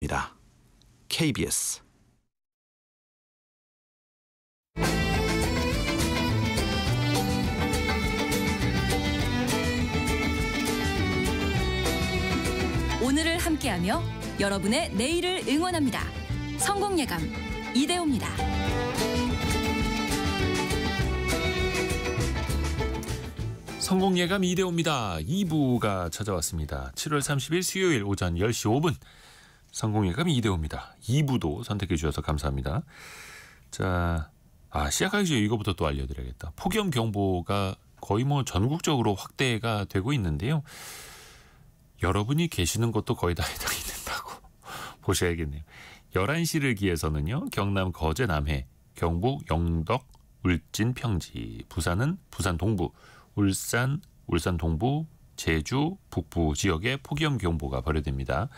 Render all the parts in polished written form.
입니다. KBS 오늘을 함께하며 여러분의 내일을 응원합니다. 성공예감 이대호입니다. 성공예감 이대호입니다. 2부가 찾아왔습니다. 7월 30일 수요일 오전 10시 5분 성공예감 이대호입니다. 2부도 선택해 주셔서 감사합니다. 자, 시작하기 전에 이거부터 또 알려드려야겠다. 폭염경보가 거의 전국적으로 확대가 되고 있는데요. 여러분이 계시는 곳도 거의 다 해당이 된다고 보셔야겠네요. 11시를 기해서는요. 경남 거제 남해, 경북 영덕, 울진 평지, 부산은 부산 동부, 울산 동부, 제주 북부 지역에 폭염경보가 발효됩니다.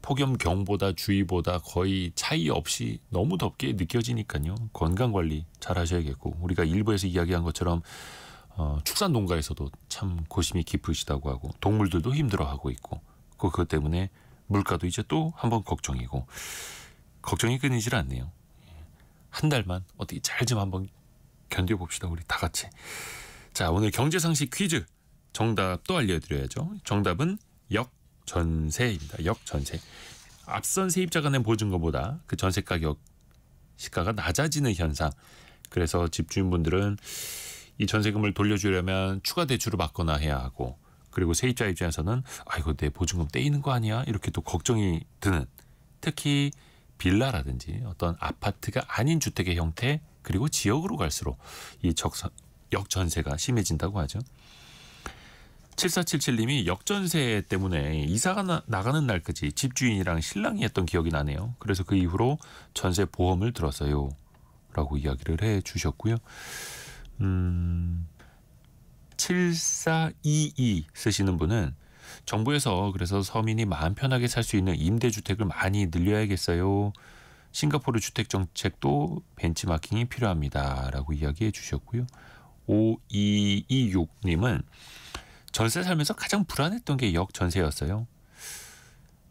폭염경보다 주의보다 거의 차이 없이 너무 덥게 느껴지니까요. 건강관리 잘 하셔야겠고, 우리가 일부에서 이야기한 것처럼 축산 농가에서도 참 고심이 깊으시다고 하고, 동물들도 힘들어하고 있고, 그것 때문에 물가도 이제 또 한번 걱정이고, 걱정이 끊이질 않네요. 한 달만 어떻게 잘 좀 한번 견뎌봅시다, 우리 다 같이. 자, 오늘 경제상식 퀴즈 정답도 알려드려야죠. 정답은 역전세입니다. 역전세. 앞선 세입자가 낸 보증금보다 그 전세 가격 시가가 낮아지는 현상. 그래서 집주인분들은 이 전세금을 돌려주려면 추가 대출을 받거나 해야 하고, 그리고 세입자 입장에서는 이거 내 보증금 떼이는 거 아니야? 이렇게 또 걱정이 드는, 특히 빌라라든지 어떤 아파트가 아닌 주택의 형태, 그리고 지역으로 갈수록 이 역전세가 심해진다고 하죠. 7477님이 역전세 때문에 이사가 나가는 날까지 집주인이랑 실랑이 했던 기억이 나네요. 그래서 그 이후로 전세 보험을 들었어요 라고 이야기를 해주셨고요. 7422 쓰시는 분은 정부에서 그래서 서민이 마음 편하게 살 수 있는 임대주택을 많이 늘려야겠어요. 싱가포르 주택정책도 벤치마킹이 필요합니다 라고 이야기해 주셨고요. 5226님은 전세 살면서 가장 불안했던 게 역전세였어요.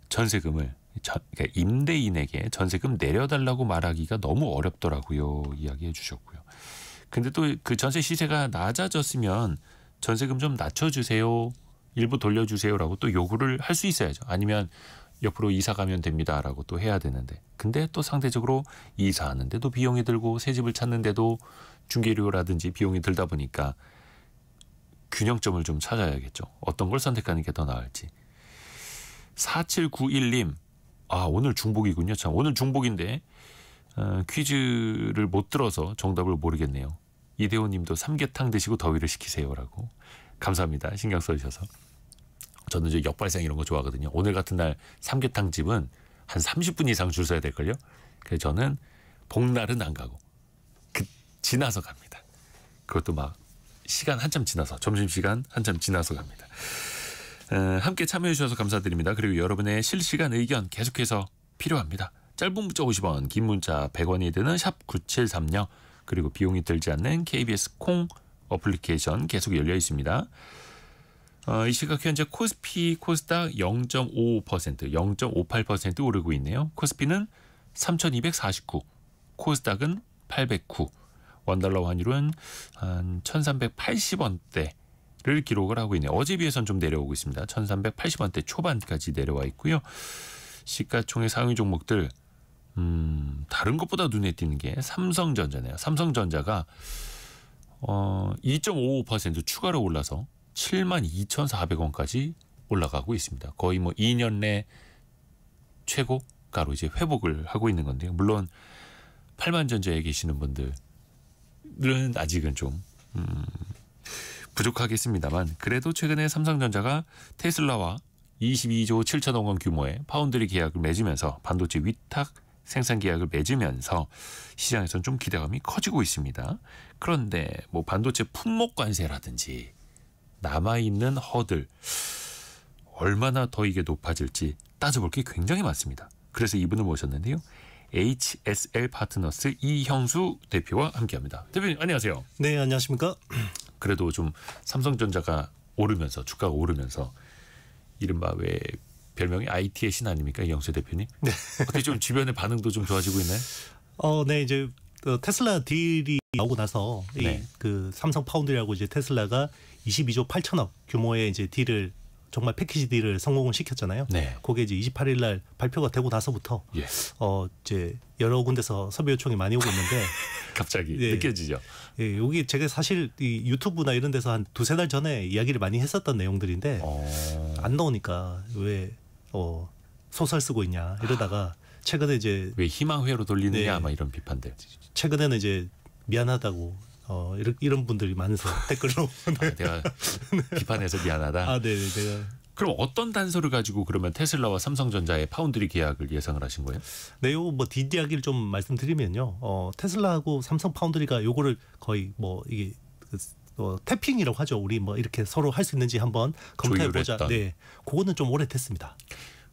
전세금을 그러니까 임대인에게 전세금 내려달라고 말하기가 너무 어렵더라고요. 이야기해 주셨고요. 근데 또 그 전세 시세가 낮아졌으면 전세금 좀 낮춰주세요, 일부 돌려주세요라고 또 요구를 할 수 있어야죠. 아니면 옆으로 이사 가면 됩니다라고 또 해야 되는데, 근데 또 상대적으로 이사하는데도 비용이 들고 새집을 찾는데도 중개료라든지 비용이 들다 보니까 균형점을 좀 찾아야겠죠. 어떤 걸 선택하는 게 더 나을지. 4791님, 오늘 중복이군요. 참, 오늘 중복인데 퀴즈를 못 들어서 정답을 모르겠네요. 이대호님도 삼계탕 드시고 더위를 식히세요라고. 감사합니다. 신경 써주셔서. 저는 이제 역발상 이런 거 좋아하거든요. 오늘 같은 날 삼계탕 집은 한 30분 이상 줄 서야 될걸요. 그래서 저는 복날은 안 가고 지나서 갑니다. 그것도 시간 한참 지나서, 점심시간 한참 지나서 갑니다. 함께 참여해 주셔서 감사드립니다. 그리고 여러분의 실시간 의견 계속해서 필요합니다. 짧은 문자 50원, 긴 문자 100원이 드는 샵 9730, 그리고 비용이 들지 않는 KBS 콩 어플리케이션 계속 열려 있습니다. 이 시각 현재 코스피, 코스닥 0.55%, 0.58% 오르고 있네요. 코스피는 3,249, 코스닥은 809, 원달러 환율은 한 1,380원대를 기록을 하고 있네요. 어제 비해서는 좀 내려오고 있습니다. 1,380원대 초반까지 내려와 있고요. 시가총액 상위 종목들 다른 것보다 눈에 띄는 게 삼성전자네요. 삼성전자가 2.55% 추가로 올라서 72,400원까지 올라가고 있습니다. 거의 2년 내 최고가로 이제 회복을 하고 있는 건데요. 물론 8만전자에 계시는 분들은 아직은 좀 부족하겠습니다만, 그래도 최근에 삼성전자가 테슬라와 22조 7천억 원 규모의 파운드리 계약을 맺으면서 반도체 위탁 생산 계약을 맺으면서 시장에서는 좀 기대감이 커지고 있습니다. 그런데 반도체 품목 관세라든지 남아있는 허들, 얼마나 더 이게 높아질지 따져볼 게 굉장히 많습니다. 그래서 이분을 모셨는데요. HSL 파트너스 이형수 대표와 함께합니다. 대표님 안녕하세요. 네, 안녕하십니까. 그래도 좀 삼성전자가 오르면서, 주가가 오르면서 이른바 왜 별명이 IT의 신 아닙니까, 이영세 대표님? 네. 어떻게 좀 주변의 반응도 좀 좋아지고 있나요? 네, 이제 테슬라 딜이 나오고 나서 네. 그 삼성 파운드리하고 이제 테슬라가 22조 8천억 규모의 이제 딜을 정말 패키지 딜을 성공을 시켰잖아요. 네. 그게 이제 28일 날 발표가 되고 나서부터 예. 이제 여러 군데서 섭외 요청이 많이 오고 있는데 갑자기 네. 느껴지죠. 예, 여기 제가 사실 이 유튜브나 이런 데서 한 두세 달 전에 이야기를 많이 했었던 내용들인데 안 나오니까 왜 소설 쓰고 있냐 이러다가 최근에 이제 왜 희망회로 돌리느냐 네. 아마 이런 비판들. 최근에는 이제 미안하다고 이런 분들이 많으세요. 댓글로. 아, 내가 비판해서 미안하다. 아, 네, 내가. 그럼 어떤 단서를 가지고 그러면 테슬라와 삼성전자의 파운드리 계약을 예상을 하신 거예요? 네, 요거 뭐 이야기를 좀 말씀드리면요. 테슬라하고 삼성 파운드리가 요거를 거의 뭐 이게 태핑이라고 하죠. 우리 뭐 이렇게 서로 할 수 있는지 한번 검토해 보자. 조율했던. 네, 그거는 좀 오래됐습니다.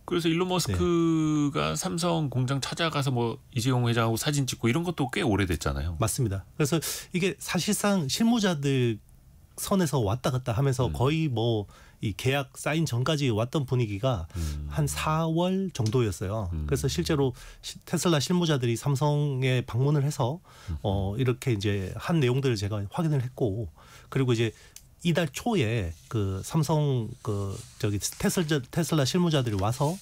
그래서 일론 머스크가 삼성 공장 찾아가서 뭐 이재용 회장하고 사진 찍고 이런 것도 꽤 오래됐잖아요. 맞습니다. 그래서 이게 사실상 실무자들 선에서 왔다 갔다 하면서 거의 뭐 이 계약 사인 전까지 왔던 분위기가 한 4월 정도였어요. 그래서 실제로 테슬라 실무자들이 삼성에 방문을 해서 이렇게 이제 한 내용들을 제가 확인을 했고, 그리고 이제 이달 초에 그 삼성 테슬라 실무자들이 와서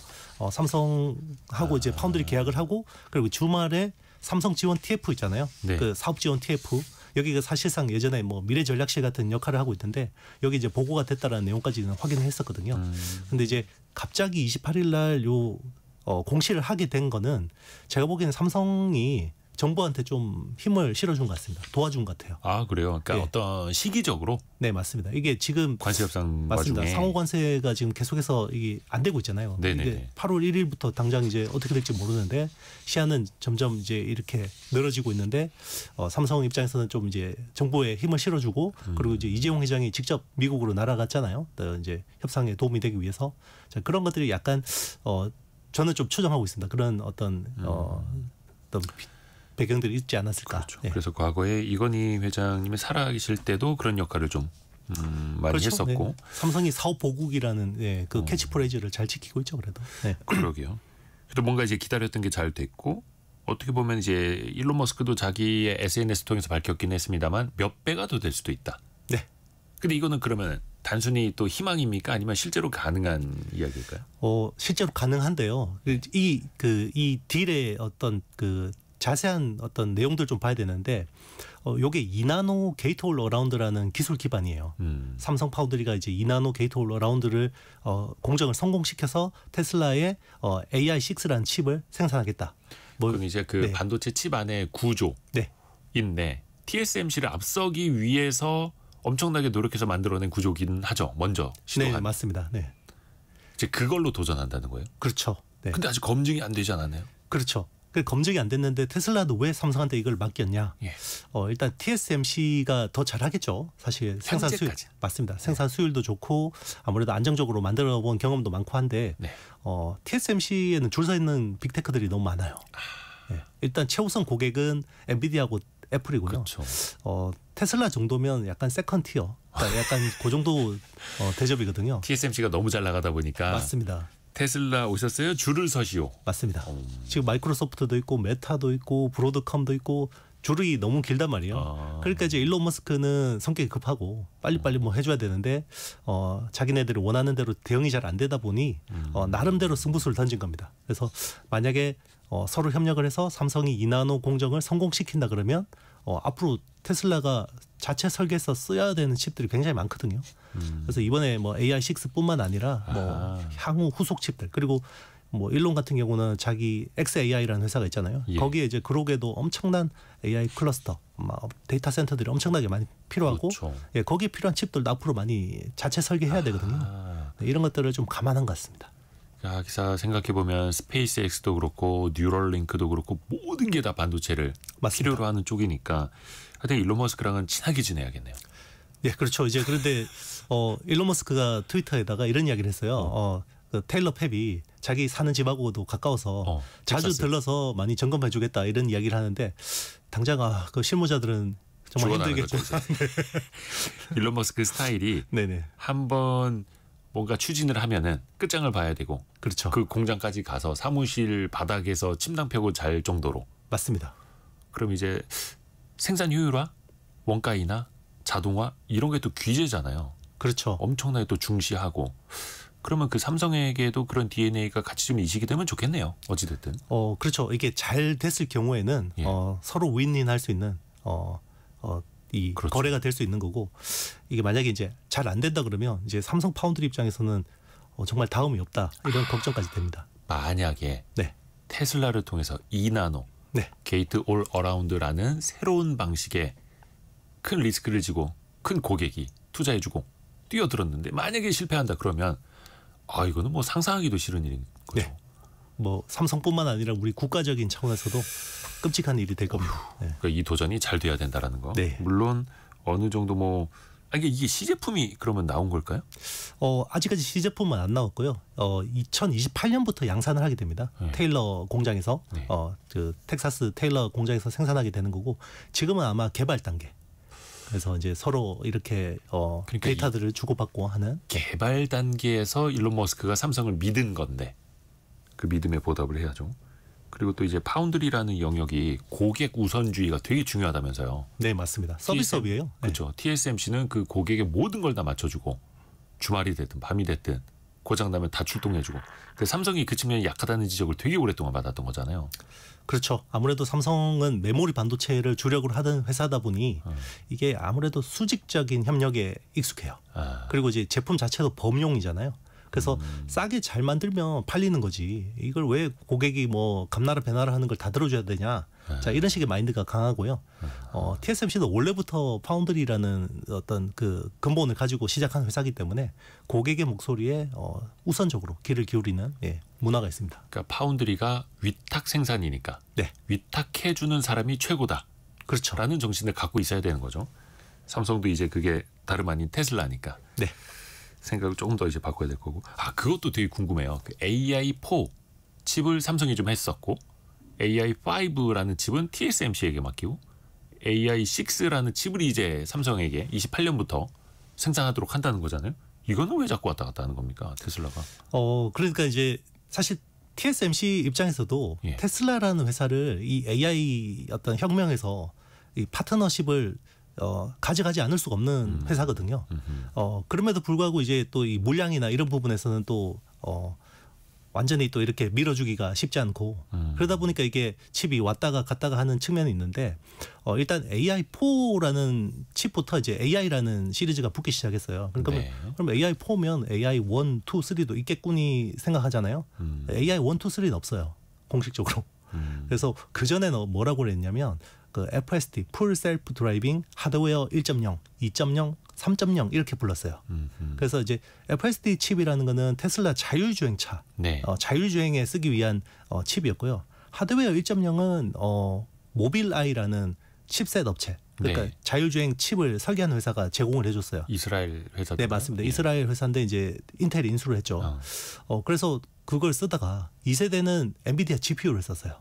삼성하고 이제 파운드리 계약을 하고, 그리고 주말에 삼성 지원 TF 있잖아요. 네. 그 사업 지원 TF 여기가 사실상 예전에 뭐 미래 전략실 같은 역할을 하고 있던데 여기 이제 보고가 됐다라는 내용까지는 확인을 했었거든요. 근데 이제 갑자기 28일 날 요 공시를 하게 된 거는 제가 보기에는 삼성이 정부한테 좀 힘을 실어준 것 같습니다. 도와준 것 같아요. 아, 그래요? 그러니까 네. 어떤 시기적으로? 네, 맞습니다. 이게 지금 관세 협상 맞습니다. 와중에. 상호 관세가 지금 계속해서 이게 안 되고 있잖아요. 네네네. 이게 8월 1일부터 당장 이제 어떻게 될지 모르는데 시한은 점점 이제 이렇게 늘어지고 있는데 삼성 입장에서는 좀 이제 정부에 힘을 실어주고 그리고 이제 이재용 회장이 직접 미국으로 날아갔잖아요. 또 이제 협상에 도움이 되기 위해서 자, 그런 것들이 약간 저는 좀 추정하고 있습니다. 그런 어떤 배경들이 있지 않았을까. 그렇죠. 네. 그래서 과거에 이건희 회장님이 살아계실 때도 그런 역할을 좀 많이 그렇죠. 했었고. 네. 삼성이 사업 보국이라는 그 캐치프레이즈를 잘 지키고 있죠, 그래도. 네. 그러게요. 그래도 뭔가 이제 기다렸던 게 잘 됐고, 어떻게 보면 이제 일론 머스크도 자기의 SNS 통해서 밝혔긴 했습니다만 몇 배가 더 될 수도 있다. 네. 근데 이거는 그러면 단순히 또 희망입니까? 아니면 실제로 가능한 이야기일까요? 실제로 가능한데요. 이 딜의 어떤 그 자세한 어떤 내용들 좀 봐야 되는데 요게 2나노 게이트 올 어라운드라는 기술 기반이에요. 삼성 파운드리가 이제 2나노 게이트 올 어라운드를 공정을 성공시켜서 테슬라의 AI6라는 칩을 생산하겠다. 그럼 이제 그 네. 반도체 칩 안에 구조인데 네. TSMC를 앞서기 위해서 엄청나게 노력해서 만들어낸 구조긴 하죠. 먼저 시도한. 네, 맞습니다. 네. 이제 그걸로 도전한다는 거예요. 그렇죠. 네. 근데 아직 검증이 안 되지 않았나요? 그렇죠. 검증이 안 됐는데 테슬라도 왜 삼성한테 이걸 맡겼냐? 예. 일단 TSMC가 더 잘하겠죠. 사실 생산 수율 현재까지. 맞습니다. 생산 수율도 좋고 아무래도 안정적으로 만들어 본 경험도 많고 한데 네. TSMC에는 줄 서 있는 빅테크들이 너무 많아요. 네. 일단 최우선 고객은 엔비디아하고 애플이고요. 그렇죠. 테슬라 정도면 약간 세컨 티어, 그러니까 약간 그 정도 대접이거든요. TSMC가 너무 잘 나가다 보니까 맞습니다. 테슬라 오셨어요? 줄을 서시오. 맞습니다. 지금 마이크로소프트도 있고 메타도 있고 브로드컴도 있고 줄이 너무 길단 말이에요. 그러니까 이제 일론 머스크는 성격이 급하고 빨리빨리 뭐 해줘야 되는데 자기네들이 원하는 대로 대응이 잘 안 되다 보니 나름대로 승부수를 던진 겁니다. 그래서 만약에 서로 협력을 해서 삼성이 2나노 공정을 성공시킨다 그러면 앞으로 테슬라가 자체 설계해서 써야 되는 칩들이 굉장히 많거든요. 그래서 이번에 뭐 AI6뿐만 아니라 뭐 향후 후속 칩들 그리고 뭐 일론 같은 경우는 자기 XAI라는 회사가 있잖아요. 예. 거기에 이제 그룹에도 엄청난 AI 클러스터, 데이터 센터들이 엄청나게 많이 필요하고 그렇죠. 예, 거기에 필요한 칩들도 앞으로 많이 자체 설계해야 되거든요. 네, 이런 것들을 좀 감안한 것 같습니다. 기사 생각해 보면 스페이스X도 그렇고 뉴럴링크도 그렇고 모든 게 다 반도체를 맞습니다. 필요로 하는 쪽이니까 하여튼 일론 머스크랑은 친하게 지내야겠네요. 네, 그렇죠. 이제 그런데 일론 머스크가 트위터에다가 이런 이야기를 했어요. 그 테일러 팹이 자기 사는 집하고도 가까워서 자주 텍사스. 들러서 많이 점검해주겠다 이런 이야기를 하는데 당장 그 실무자들은 정말 죽어나는 힘들겠죠. 거죠, 이제. 일론 머스크 스타일이 네네. 한번 뭔가 추진을 하면은 끝장을 봐야 되고 그렇죠. 그 공장까지 가서 사무실 바닥에서 침낭 펴고 잘 정도로. 맞습니다. 그럼 이제 생산 효율화, 원가 인하, 자동화 이런 게 또 규제잖아요. 그렇죠. 엄청나게 또 중시하고. 그러면 그 삼성에게도 그런 DNA가 같이 좀 이식이 되면 좋겠네요. 어찌됐든. 그렇죠. 이게 잘 됐을 경우에는 예. 서로 윈윈할 수 있는 이 그렇죠. 거래가 될 수 있는 거고, 이게 만약에 이제 잘 안 된다 그러면 이제 삼성 파운드리 입장에서는 정말 다음이 없다 이런 걱정까지 됩니다. 만약에 네. 테슬라를 통해서 2나노 네. 게이트 올 어라운드라는 새로운 방식의 큰 리스크를 지고 큰 고객이 투자해주고 뛰어들었는데 만약에 실패한다 그러면 이거는 뭐 상상하기도 싫은 일인 거죠. 네. 뭐 삼성뿐만 아니라 우리 국가적인 차원에서도 끔찍한 일이 될 겁니다. 네. 그러니까 이 도전이 잘 돼야 된다라는 거. 네. 물론 어느 정도 뭐 이게 시제품이 그러면 나온 걸까요? 아직까지 시제품은 안 나왔고요. 2028년부터 양산을 하게 됩니다. 네. 테일러 공장에서 네. 그 텍사스 테일러 공장에서 생산하게 되는 거고, 지금은 아마 개발 단계. 그래서 이제 서로 이렇게 그러니까 데이터들을 주고받고 하는. 개발 단계에서 일론 머스크가 삼성을 믿은 건데 그 믿음에 보답을 해야죠. 그리고 또 이제 파운드리라는 영역이 고객 우선주의가 되게 중요하다면서요. 네, 맞습니다. 서비스업이에요. 네. 그렇죠. TSMC는 그 고객의 모든 걸 다 맞춰주고 주말이 됐든 밤이 됐든 고장 나면 다 출동해주고. 그 삼성이 그 측면이 약하다는 지적을 되게 오랫동안 받았던 거잖아요. 그렇죠. 아무래도 삼성은 메모리 반도체를 주력으로 하던 회사다 보니 이게 아무래도 수직적인 협력에 익숙해요. 그리고 이제 제품 자체도 범용이잖아요. 그래서 싸게 잘 만들면 팔리는 거지. 이걸 왜 고객이 뭐 감나라 배나라 하는 걸 다 들어줘야 되냐. 자, 이런 식의 마인드가 강하고요. TSMC도 원래부터 파운드리라는 어떤 그 근본을 가지고 시작한 회사이기 때문에 고객의 목소리에 우선적으로 귀를 기울이는 문화가 있습니다. 그러니까 파운드리가 위탁 생산이니까 네, 위탁해주는 사람이 최고다. 그렇죠. 라는 정신을 갖고 있어야 되는 거죠. 삼성도 이제 그게 다름 아닌 테슬라니까. 네. 생각을 조금 더 이제 바꿔야 될 거고. 그것도 되게 궁금해요. 그 AI4 칩을 삼성이 좀 했었고 AI5라는 칩은 TSMC에게 맡기고 AI6라는 칩을 이제 삼성에게 28년부터 생산하도록 한다는 거잖아요. 이거는 왜 자꾸 왔다 갔다 하는 겁니까? 테슬라가. 그러니까 이제 사실 TSMC 입장에서도 예. 테슬라라는 회사를 이 AI 어떤 혁명에서 이 파트너십을 가져가지 않을 수가 없는 회사거든요. 그럼에도 불구하고 이제 또 이 물량이나 이런 부분에서는 또 완전히 또 이렇게 밀어주기가 쉽지 않고 그러다 보니까 이게 칩이 왔다가 갔다가 하는 측면이 있는데 일단 AI4라는 칩부터 이제 AI라는 시리즈가 붙기 시작했어요. 그러니까 네. 그럼 AI4면 AI 1, 2, 3도 있겠군이 생각하잖아요. AI 1, 2, 3는 없어요. 공식적으로. 그래서 그전에는 뭐라고 그랬냐면 그 FSD, 풀 셀프 드라이빙 하드웨어 1.0, 2.0, 3.0 이렇게 불렀어요. 그래서 이제 FSD 칩이라는 거는 테슬라 자율주행차, 네. 자율주행에 쓰기 위한 칩이었고요. 하드웨어 1.0은 모빌아이라는 칩셋 업체, 그러니까 네. 자율주행 칩을 설계하는 회사가 제공을 해줬어요. 이스라엘 회사. 네, 맞습니다. 예. 이스라엘 회사인데 이제 인텔이 인수를 했죠. 그래서 그걸 쓰다가 2세대는 엔비디아 GPU를 썼어요.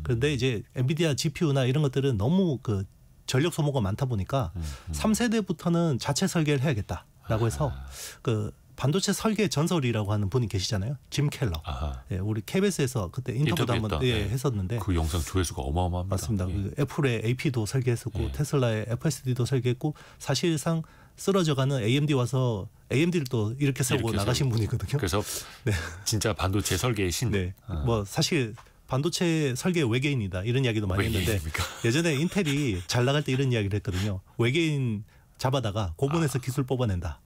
그런데 이제 엔비디아 GPU나 이런 것들은 너무 그 전력 소모가 많다 보니까 3세대부터는 자체 설계를 해야겠다라고 해서 그 반도체 설계 전설이라고 하는 분이 계시잖아요. 짐 켈러. 아하. 예, 우리 KBS에서 그때 인터뷰도 한번 인터뷰했던, 했었는데 그 영상 조회수가 어마어마합니다. 맞습니다. 예. 그 애플의 AP도 설계했었고 예. 테슬라의 FSD도 설계했고 사실상 쓰러져가는 AMD 와서 AMD를 또 이렇게 세우고 이렇게 나가신 세우고. 분이거든요. 그래서 네. 진짜 반도체 설계의 신. 네. 뭐 사실 반도체 설계 외계인이다 이런 이야기도 많이 했는데 외계인입니까? 예전에 인텔이 잘 나갈 때 이런 이야기를 했거든요. 외계인 잡아다가 고분에서 기술 뽑아낸다.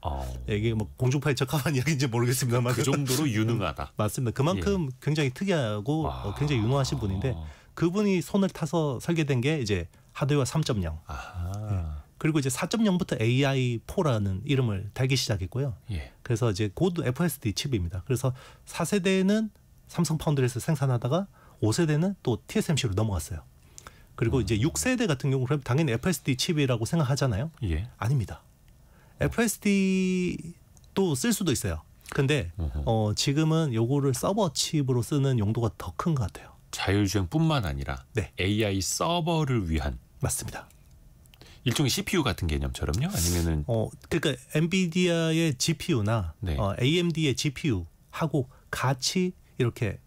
이게 뭐 공중파에 적합한 이야기인지 모르겠습니다만 그 정도로 유능하다. 맞습니다. 그만큼 굉장히 특이하고 굉장히 유능하신 분인데 그분이 손을 타서 설계된 게 이제 하드웨어 3.0. 그리고 이제 4.0부터 AI4라는 이름을 달기 시작했고요. 예. 그래서 이제 곧 FSD 칩입니다. 그래서 4세대는 삼성 파운드리에서 생산하다가 5세대는 또 TSMC로 넘어갔어요. 그리고 이제 6세대 같은 경우는 당연히 FSD 칩이라고 생각하잖아요. 예. 아닙니다. FSD도 쓸 수도 있어요. 근데 지금은 요거를 서버 칩으로 쓰는 용도가 더 큰 것 같아요. 자율주행뿐만 아니라 네. AI 서버를 위한. 맞습니다. 일종의 CPU 같은 개념처럼요? 아니면은 그러니까 엔비디아의 GPU나 네. AMD의 GPU하고 같이 이렇게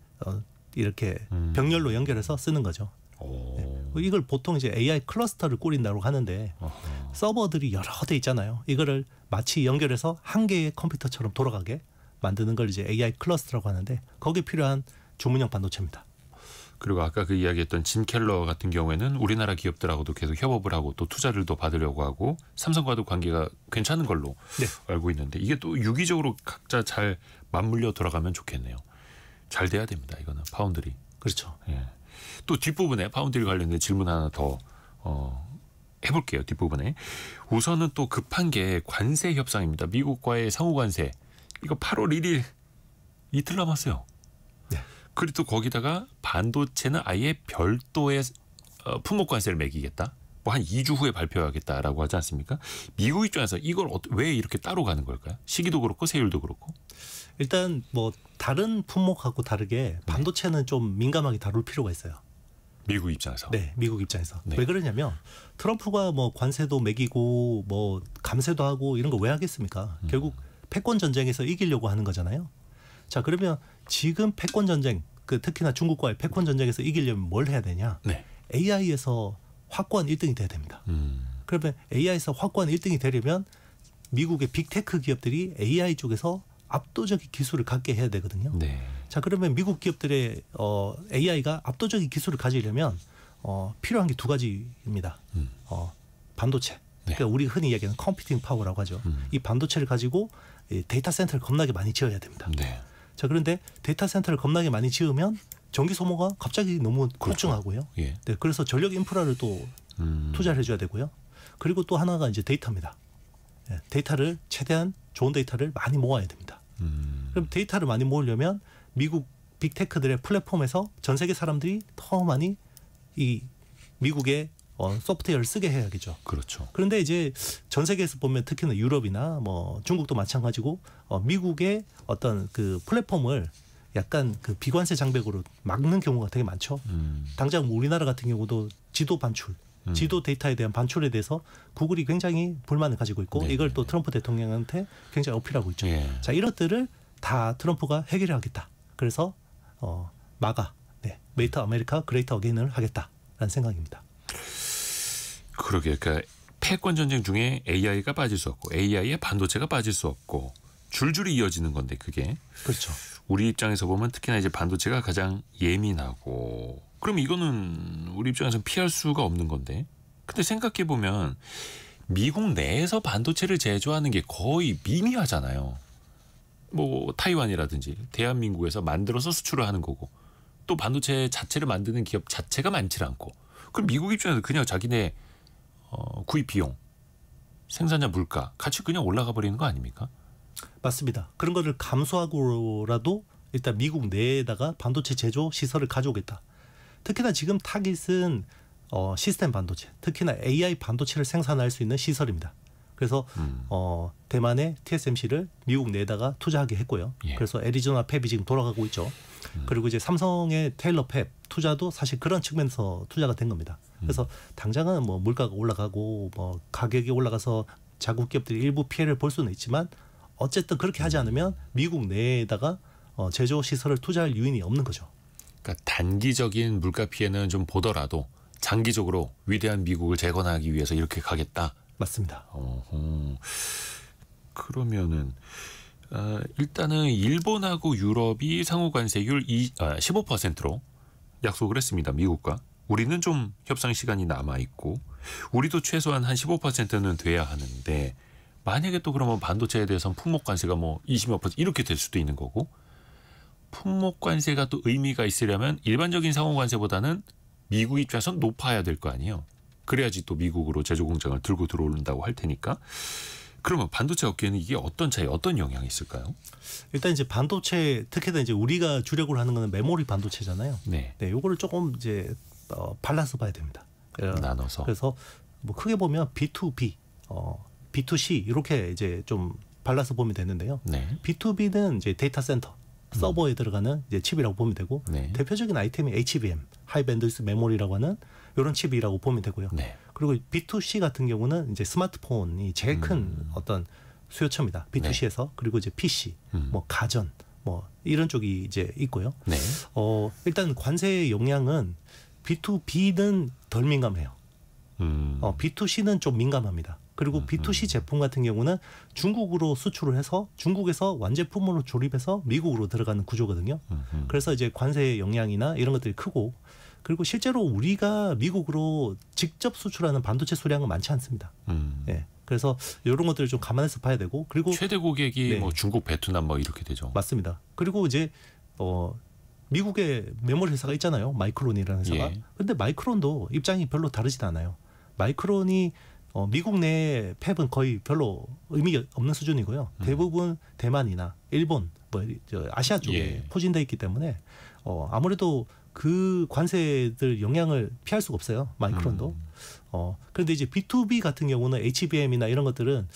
병렬로 연결해서 쓰는 거죠. 이걸 보통 이제 AI 클러스터를 꾸린다고 하는데 서버들이 여러 대 있잖아요. 이거를 마치 연결해서 한 개의 컴퓨터처럼 돌아가게 만드는 걸 이제 AI 클러스터라고 하는데 거기에 필요한 주문형 반도체입니다. 그리고 아까 그 이야기했던 짐 켈러 같은 경우에는 우리나라 기업들하고도 계속 협업을 하고 또 투자를 더 받으려고 하고 삼성과도 관계가 괜찮은 걸로 네. 알고 있는데 이게 또 유기적으로 각자 잘 맞물려 돌아가면 좋겠네요. 잘 돼야 됩니다. 이거는 파운드리. 그렇죠. 예. 또 뒷부분에 파운드리 관련된 질문 하나 더 해볼게요. 뒷부분에. 우선은 또 급한 게 관세 협상입니다. 미국과의 상호 관세. 이거 8월 1일 이틀 남았어요. 네. 그리고 또 거기다가 반도체는 아예 별도의 품목 관세를 매기겠다. 뭐 한 2주 후에 발표하겠다라고 하지 않습니까? 미국 입장에서 이걸 왜 이렇게 따로 가는 걸까요? 시기도 그렇고 세율도 그렇고. 일단 뭐 다른 품목하고 다르게 반도체는 좀 민감하게 다룰 필요가 있어요. 미국 입장에서. 네, 미국 입장에서. 네. 왜 그러냐면 트럼프가 뭐 관세도 매기고 뭐 감세도 하고 이런 거 왜 하겠습니까? 결국 패권 전쟁에서 이기려고 하는 거잖아요. 자, 그러면 지금 패권 전쟁, 특히나 중국과의 패권 전쟁에서 이기려면 뭘 해야 되냐? 네. AI에서 확고한 1등이 돼야 됩니다. 그러면 AI에서 확고한 1등이 되려면 미국의 빅테크 기업들이 AI 쪽에서 압도적인 기술을 갖게 해야 되거든요. 네. 자, 그러면 미국 기업들의 AI가 압도적인 기술을 가지려면 필요한 게 두 가지입니다. 반도체. 네. 그러니까 우리 흔히 얘기하는 컴퓨팅 파워라고 하죠. 이 반도체를 가지고 데이터 센터를 겁나게 많이 지어야 됩니다. 네. 자, 그런데 데이터 센터를 겁나게 많이 지으면 전기 소모가 갑자기 너무 폭증하고요. 예. 네, 그래서 전력 인프라를 또 투자를 해줘야 되고요. 그리고 또 하나가 이제 데이터입니다. 네, 데이터를 최대한 좋은 데이터를 많이 모아야 됩니다. 그럼 데이터를 많이 모으려면 미국 빅테크들의 플랫폼에서 전 세계 사람들이 더 많이 이 미국의 소프트웨어를 쓰게 해야겠죠. 그렇죠. 그런데 이제 전 세계에서 보면 특히나 유럽이나 뭐 중국도 마찬가지고 미국의 어떤 그 플랫폼을 약간 그 비관세 장벽으로 막는 경우가 되게 많죠. 당장 우리나라 같은 경우도 지도 반출, 지도 데이터에 대한 반출에 대해서 구글이 굉장히 불만을 가지고 있고 네. 이걸 또 트럼프 대통령한테 굉장히 어필하고 있죠. 예. 자, 이런 것들을 다 트럼프가 해결하겠다. 그래서 마가, 메이터 아메리카 그레이터 어게인을 하겠다라는 생각입니다. 그러게. 그러니까 패권 전쟁 중에 AI가 빠질 수 없고 AI에 반도체가 빠질 수 없고 줄줄이 이어지는 건데 그게. 그렇죠. 우리 입장에서 보면 특히나 이제 반도체가 가장 예민하고 그럼 이거는 우리 입장에서는 피할 수가 없는 건데 근데 생각해 보면 미국 내에서 반도체를 제조하는 게 거의 미미하잖아요. 뭐 타이완이라든지 대한민국에서 만들어서 수출을 하는 거고 또 반도체 자체를 만드는 기업 자체가 많지 않고 그럼 미국 입장에서 그냥 자기네 구입 비용 생산자 물가 같이 그냥 올라가 버리는 거 아닙니까? 맞습니다. 그런 거를 감수하고라도 일단 미국 내에다가 반도체 제조 시설을 가져오겠다. 특히나 지금 타깃은 시스템 반도체, 특히나 AI 반도체를 생산할 수 있는 시설입니다. 그래서 대만의 TSMC를 미국 내에다가 투자하게 했고요. 예. 그래서 애리조나 팹이 지금 돌아가고 있죠. 그리고 이제 삼성의 테일러 팹 투자도 사실 그런 측면에서 투자가 된 겁니다. 그래서 당장은 뭐 물가가 올라가고 뭐 가격이 올라가서 자국 기업들이 일부 피해를 볼 수는 있지만 어쨌든 그렇게 하지 않으면 미국 내에다가 제조 시설을 투자할 요인이 없는 거죠. 그러니까 단기적인 물가 피해는 좀 보더라도 장기적으로 위대한 미국을 재건하기 위해서 이렇게 가겠다. 맞습니다. 그러면은 일단은 일본하고 유럽이 상호 관세율 15%로 약속을 했습니다. 미국과. 우리는 좀 협상 시간이 남아 있고 우리도 최소한 한 15%는 돼야 하는데 만약에 또 그러면 반도체에 대해서는 품목 관세가 뭐 20몇 % 이렇게 될 수도 있는 거고 품목 관세가 또 의미가 있으려면 일반적인 상호 관세보다는 미국 입장에서는 높아야 될 거 아니에요. 그래야지 또 미국으로 제조 공장을 들고 들어온다고 할 테니까. 그러면 반도체 업계는 이게 어떤 차이, 어떤 영향이 있을까요? 일단 이제 반도체 특히나 이제 우리가 주력으로 하는 거는 메모리 반도체잖아요. 네. 네, 요거를 조금 이제 발라서 봐야 됩니다. 나눠서. 그래서 뭐 크게 보면 B2B, B2C 이렇게 이제 좀 발라서 보면 되는데요. 네. B2B는 이제 데이터 센터, 서버에 들어가는 이제 칩이라고 보면 되고 네. 대표적인 아이템이 HBM, 하이 밴드위스 메모리라고 하는 이런 칩이라고 보면 되고요. 네. 그리고 B2C 같은 경우는 이제 스마트폰이 제일 큰 어떤 수요처입니다. B2C에서 네. 그리고 이제 PC, 뭐 가전, 뭐 이런 쪽이 이제 있고요. 네. 일단 관세의 영향은 B2B는 덜 민감해요. B2C는 좀 민감합니다. 그리고 B2C 제품 같은 경우는 중국으로 수출을 해서 중국에서 완제품으로 조립해서 미국으로 들어가는 구조거든요. 그래서 이제 관세의 영향이나 이런 것들이 크고 그리고 실제로 우리가 미국으로 직접 수출하는 반도체 수량은 많지 않습니다. 예. 그래서 이런 것들을 좀 감안해서 봐야 되고 그리고 최대 고객이 네. 뭐 중국, 베트남 뭐 이렇게 되죠. 맞습니다. 그리고 이제 미국의 메모리 회사가 있잖아요. 마이크론이라는 회사가. 예. 근데 마이크론도 입장이 별로 다르진 않아요. 마이크론이 미국 내 팹은 거의 별로 의미 없는 수준이고요. 대부분 대만이나 일본, 뭐 아시아 쪽에 예. 포진돼 있기 때문에 아무래도 그 관세들 영향을 피할 수가 없어요. 마이크론도. 그런데 이제 B2B 같은 경우는 HBM이나 이런 것들은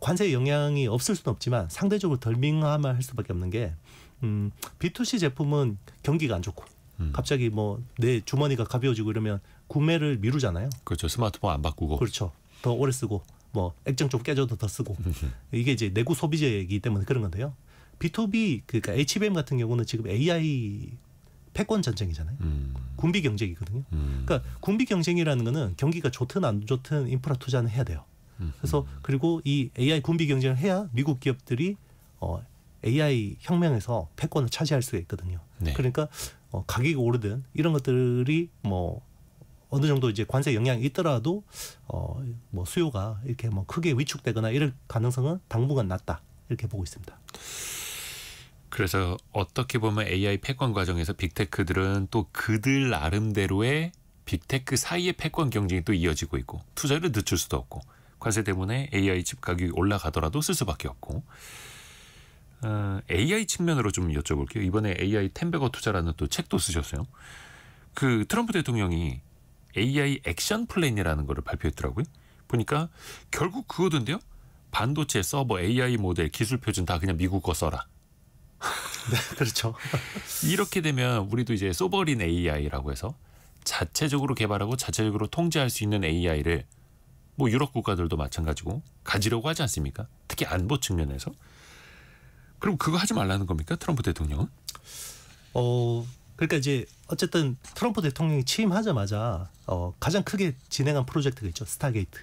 관세 영향이 없을 수는 없지만 상대적으로 덜 민감할 수밖에 없는 게 B2C 제품은 경기가 안 좋고 갑자기 뭐 내 주머니가 가벼워지고 이러면 구매를 미루잖아요. 그렇죠. 스마트폰 안 바꾸고. 그렇죠. 더 오래 쓰고 뭐 액정 좀 깨져도 더 쓰고 이게 이제 내구 소비재이기 때문에 그런 건데요. B2B 그러니까 HBM 같은 경우는 지금 AI 패권 전쟁이잖아요. 군비 경쟁이거든요. 그러니까 군비 경쟁이라는 거는 경기가 좋든 안 좋든 인프라 투자는 해야 돼요. 그래서 그리고 이 AI 군비 경쟁을 해야 미국 기업들이 AI 혁명에서 패권을 차지할 수가 있거든요. 네. 그러니까 가격이 오르든 이런 것들이 뭐 어느 정도 이제 관세 영향이 있더라도 뭐 수요가 이렇게 뭐 크게 위축되거나 이럴 가능성은 당분간 낮다 이렇게 보고 있습니다. 그래서 어떻게 보면 AI 패권 과정에서 빅테크들은 또 그들 나름대로의 빅테크 사이의 패권 경쟁이 또 이어지고 있고 투자를 늦출 수도 없고 관세 때문에 AI 칩 가격이 올라가더라도 쓸 수밖에 없고 AI 측면으로 좀 여쭤볼게요. 이번에 AI 텐베거 투자라는 또 책도 쓰셨어요. 그 트럼프 대통령이 AI 액션 플랜이라는 거를 발표했더라고요. 보니까 결국 그거던데요. 반도체, 서버, AI 모델, 기술 표준 다 그냥 미국 거 써라. 네, 그렇죠. 이렇게 되면 우리도 이제 소버린 AI라고 해서 자체적으로 개발하고 자체적으로 통제할 수 있는 AI를 뭐 유럽 국가들도 마찬가지고 가지려고 하지 않습니까? 특히 안보 측면에서. 그럼 그거 하지 말라는 겁니까? 트럼프 대통령은? 그러니까 이제 어쨌든 트럼프 대통령이 취임하자마자 가장 크게 진행한 프로젝트가 있죠. 스타게이트.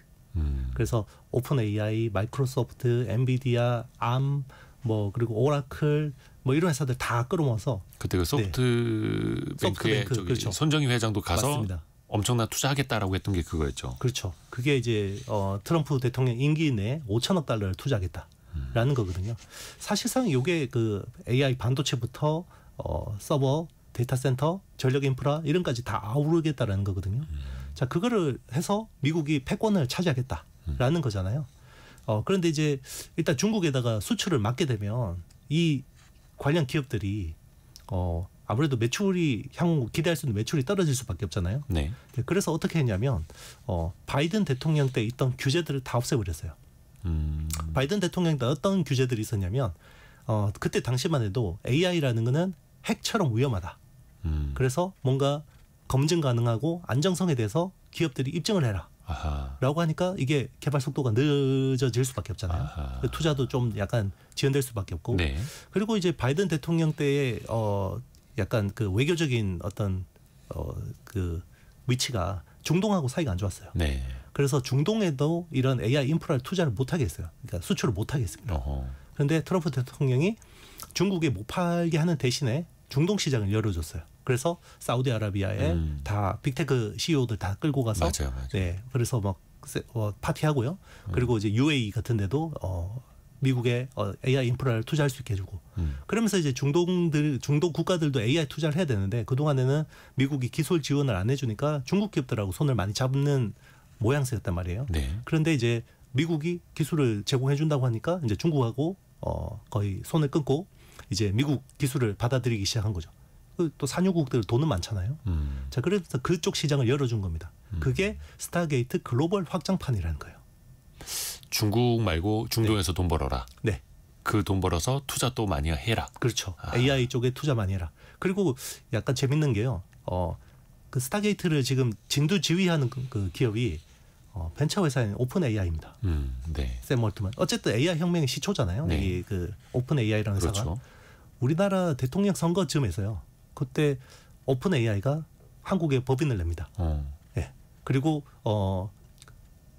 그래서 오픈 AI, 마이크로소프트, 엔비디아, 암, 뭐 그리고 오라클 뭐 이런 회사들 다 끌어모아서 그때 그 소프트뱅크의 소프트뱅크, 저기 그렇죠. 손정희 회장도 가서 맞습니다. 엄청난 투자하겠다라고 했던 게 그거였죠. 그렇죠. 그게 이제 트럼프 대통령 임기 내에 5천억 달러를 투자하겠다라는 거거든요. 사실상 이게 그 AI 반도체부터 서버, 데이터 센터, 전력 인프라 이런까지 다 아우르겠다라는 거거든요. 자, 그거를 해서 미국이 패권을 차지하겠다라는 거잖아요. 그런데 이제 일단 중국에다가 수출을 막게 되면 이 관련 기업들이 아무래도 매출이 향후 기대할 수 있는 매출이 떨어질 수밖에 없잖아요. 네. 그래서 어떻게 했냐면 바이든 대통령 때 있던 규제들을 다 없애버렸어요. 바이든 대통령 때 어떤 규제들이 있었냐면 그때 당시만 해도 AI라는 거는 핵처럼 위험하다. 그래서 뭔가 검증 가능하고 안정성에 대해서 기업들이 입증을 해라. 아하. 라고 하니까 이게 개발 속도가 늦어질 수밖에 없잖아요. 아하. 투자도 좀 약간 지연될 수밖에 없고. 네. 그리고 이제 바이든 대통령 때의 약간 그 외교적인 어떤 그 위치가 중동하고 사이가 안 좋았어요. 네. 그래서 중동에도 이런 AI 인프라를 투자를 못하게 했어요. 그러니까 수출을 못하게 했습니다. 그런데 트럼프 대통령이 중국에 못 팔게 하는 대신에 중동 시장을 열어줬어요. 그래서 사우디아라비아에 다 빅테크 CEO들 다 끌고 가서 맞아요. 네, 그래서 막 파티하고요. 그리고 이제 UAE 같은 데도 미국에 AI 인프라를 투자할 수 있게 해주고 그러면서 이제 중동 국가들도 AI 투자를 해야 되는데 그동안에는 미국이 기술 지원을 안 해주니까 중국 기업들하고 손을 많이 잡는 모양새였단 말이에요. 네. 그런데 이제 미국이 기술을 제공해 준다고 하니까 이제 중국하고 거의 손을 끊고 이제 미국 기술을 받아들이기 시작한 거죠. 또 산유국들 돈은 많잖아요. 자, 그래서 그쪽 시장을 열어준 겁니다. 그게 스타게이트 글로벌 확장판이라는 거예요. 중국 말고 중동에서 돈 벌어라. 네. 그 돈 벌어서 투자 또 많이 해라. 그렇죠. AI 쪽에 투자 많이 해라. 그리고 약간 재밌는 게요. 그 스타게이트를 지금 진두지휘하는 그 기업이 벤처 회사인 오픈 AI입니다. 네. 샘 올트만. 어쨌든 AI 혁명의 시초잖아요. 네. 이 그 오픈 AI라는 회사가. 그렇죠. 우리나라 대통령 선거쯤에서요. 그때 오픈 AI가 한국에 법인을 냅니다. 예. 그리고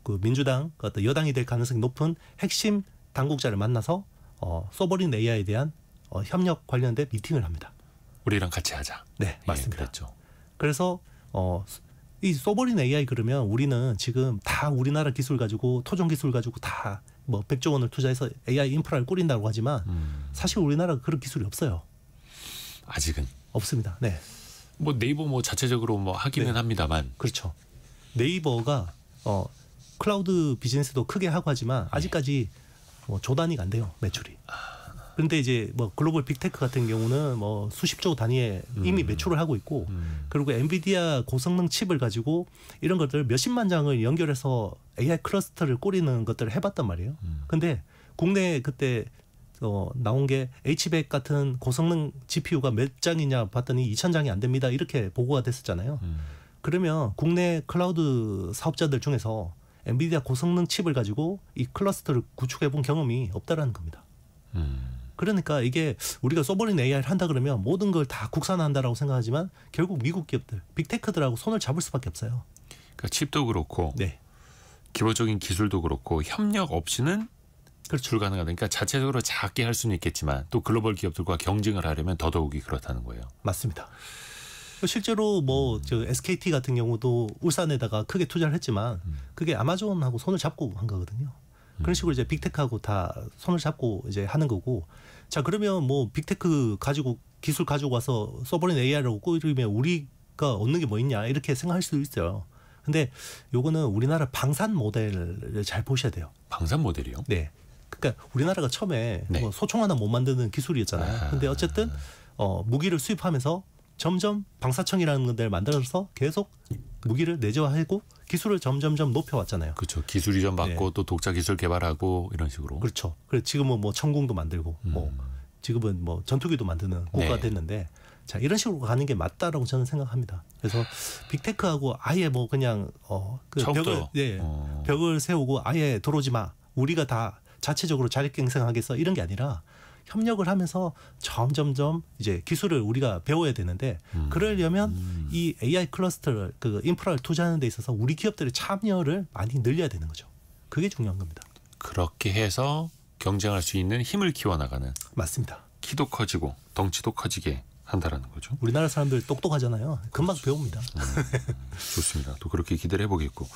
그 민주당 어떤 여당이 될 가능성이 높은 핵심 당국자를 만나서 소버린 AI에 대한 협력 관련된 미팅을 합니다. 우리랑 같이 하자. 네, 맞습니다. 그랬죠. 그래서 이 소버린 AI 그러면 우리는 지금 다 우리나라 기술 가지고 토종 기술 가지고 다 뭐 100조 원을 투자해서 AI 인프라를 꾸린다고 하지만 사실 우리나라가 그런 기술이 없어요. 아직은 없습니다. 네. 뭐 네이버 뭐 자체적으로 뭐 하기는 네. 합니다만. 그렇죠. 네이버가 클라우드 비즈니스도 크게 하고 하지만 아직까지 뭐 조 단위가 안 돼요, 매출이. 그런데 이제 뭐 글로벌 빅테크 같은 경우는 뭐 수십조 단위에 이미 매출을 하고 있고 그리고 엔비디아 고성능 칩을 가지고 이런 것들 몇십만 장을 연결해서 AI 클러스터를 꾸리는 것들을 해봤단 말이에요. 근데 국내에 그때 나온 게 H100 같은 고성능 GPU가 몇 장이냐 봤더니 2,000장이 안 됩니다. 이렇게 보고가 됐었잖아요. 그러면 국내 클라우드 사업자들 중에서 엔비디아 고성능 칩을 가지고 이 클러스터를 구축해 본 경험이 없다라는 겁니다. 그러니까 이게 우리가 소버린 AI를 한다 그러면 모든 걸 다 국산화한다라고 생각하지만 결국 미국 기업들, 빅테크들하고 손을 잡을 수밖에 없어요. 그러니까 칩도 그렇고 네. 기본적인 기술도 그렇고 협력 없이는 그렇죠. 불가능하다. 그러니까 자체적으로 작게 할 수는 있겠지만 또 글로벌 기업들과 경쟁을 하려면 더더욱이 그렇다는 거예요. 맞습니다. 실제로 뭐 저 SKT 같은 경우도 울산에다가 크게 투자를 했지만 그게 아마존하고 손을 잡고 한 거거든요. 그런 식으로 이제 빅테크하고 다 손을 잡고 이제 하는 거고. 자, 그러면 뭐 빅테크 가지고 기술 가지고 와서 소버린 AI라고 꾸리면 우리가 얻는 게 뭐 있냐 이렇게 생각할 수도 있어요. 근데 요거는 우리나라 방산 모델을 잘 보셔야 돼요. 방산 모델이요? 네. 그러니까 우리나라가 처음에 네. 뭐 소총 하나 못 만드는 기술이었잖아요. 근데 어쨌든 무기를 수입하면서 점점 방사청이라는 데를 만들어서 계속 무기를 내재화하고 기술을 점점점 높여왔잖아요. 그렇죠. 기술 이전 받고 네. 또 독자 기술 개발하고 이런 식으로. 그렇죠. 그래서 지금은 뭐 천궁도 만들고 뭐 지금은 뭐 전투기도 만드는 국가가 네. 됐는데 자 이런 식으로 가는 게 맞다라고 저는 생각합니다. 그래서 빅테크하고 아예 뭐 그냥 그 처음부터. 벽을 세우고 아예 들어오지 마. 우리가 다 자체적으로 자력갱생하겠어 이런 게 아니라 협력을 하면서 점점점 이제 기술을 우리가 배워야 되는데 그러려면 이 AI 클러스터를 그 인프라를 투자하는 데 있어서 우리 기업들의 참여를 많이 늘려야 되는 거죠. 그게 중요한 겁니다. 그렇게 해서 경쟁할 수 있는 힘을 키워나가는. 맞습니다. 키도 커지고 덩치도 커지게 한다라는 거죠. 우리나라 사람들 똑똑하잖아요. 금방 배웁니다. 좋습니다. 또 그렇게 기대를 해보겠고.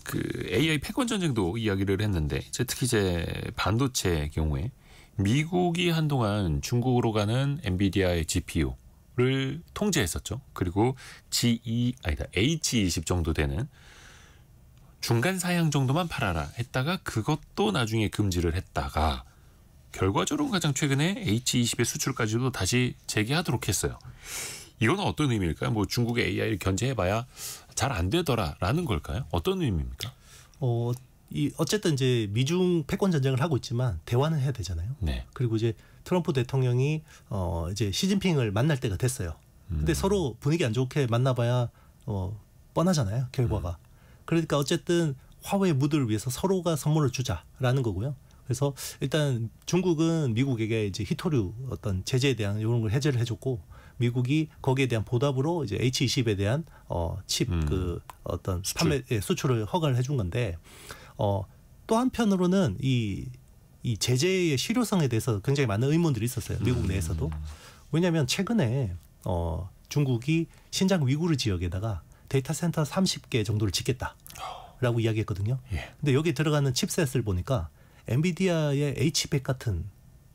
그 AI 패권 전쟁도 이야기를 했는데 특히 이제 반도체 경우에 미국이 한동안 중국으로 가는 엔비디아의 GPU를 통제했었죠. 그리고 H20 정도 되는 중간 사양 정도만 팔아라 했다가 그것도 나중에 금지를 했다가 결과적으로 가장 최근에 H20의 수출까지도 다시 재개하도록 했어요. 이건 어떤 의미일까요? 뭐 중국의 AI를 견제해봐야 잘 안 되더라라는 걸까요? 어떤 의미입니까? 어쨌든 이제 미중 패권 전쟁을 하고 있지만 대화는 해야 되잖아요. 네. 그리고 이제 트럼프 대통령이 이제 시진핑을 만날 때가 됐어요. 근데 서로 분위기 안 좋게 만나봐야 뻔하잖아요. 결과가. 그러니까 어쨌든 화해의 무드를 위해서 서로가 선물을 주자라는 거고요. 그래서 일단 중국은 미국에게 이제 히토류 어떤 제재에 대한 이런 걸 해제를 해줬고 미국이 거기에 대한 보답으로 이제 H20에 대한 칩 그 어떤 판매 수출을 허가를 해준 건데 또 한편으로는 이 제재의 실효성에 대해서 굉장히 많은 의문들이 있었어요. 미국 내에서도. 왜냐하면 최근에 중국이 신장 위구르 지역에다가 데이터 센터 30개 정도를 짓겠다라고 이야기했거든요. 예. 근데 여기 들어가는 칩셋을 보니까 엔비디아의 H100 같은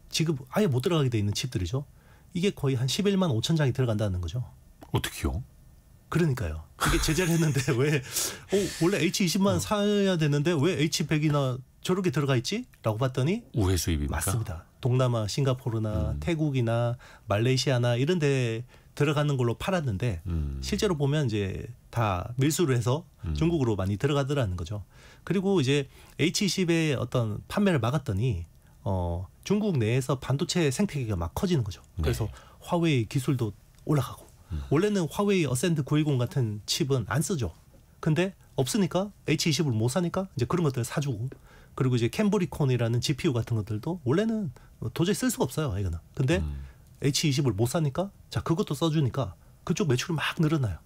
지금 아예 못 들어가게 돼 있는 칩들이죠. 이게 거의 한 11만 5천 장이 들어간다는 거죠. 어떻게요? 그러니까요. 이게 제재를 했는데 왜 원래 H20만 사야 되는데 왜 H100이나 저렇게 들어가 있지? 라고 봤더니 우회 수입입니까? 맞습니다. 동남아, 싱가포르나 태국이나 말레이시아나 이런 데 들어가는 걸로 팔았는데 실제로 보면 이제 다 밀수를 해서 중국으로 많이 들어가더라는 거죠. 그리고 이제 H20의 어떤 판매를 막았더니 중국 내에서 반도체 생태계가 막 커지는 거죠. 그래서 화웨이 기술도 올라가고 원래는 화웨이 어센드 910 같은 칩은 안 쓰죠. 근데 없으니까 H20을 못 사니까 이제 그런 것들을 사주고 그리고 이제 캠브리콘이라는 GPU 같은 것들도 원래는 도저히 쓸 수가 없어요. 이거는. 근데 H20을 못 사니까 자 그것도 써주니까 그쪽 매출이 막 늘어나요.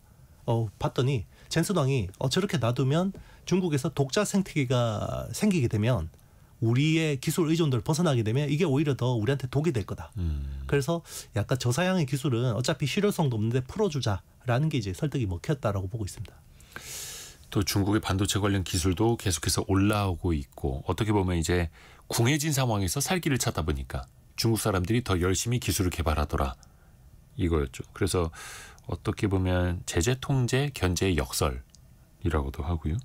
봤더니 젠슨왕이 저렇게 놔두면 중국에서 독자 생태계가 생기게 되면 우리의 기술 의존도를 벗어나게 되면 이게 오히려 더 우리한테 독이 될 거다. 그래서 약간 저사양의 기술은 어차피 실효성도 없는데 풀어주자라는 게 이제 설득이 먹혔다라고 보고 있습니다. 또 중국의 반도체 관련 기술도 계속해서 올라오고 있고 어떻게 보면 이제 궁해진 상황에서 살 길을 찾다 보니까 중국 사람들이 더 열심히 기술을 개발하더라 이거였죠. 그래서 어떻게 보면 제재 통제 견제의 역설이라고도 하고요.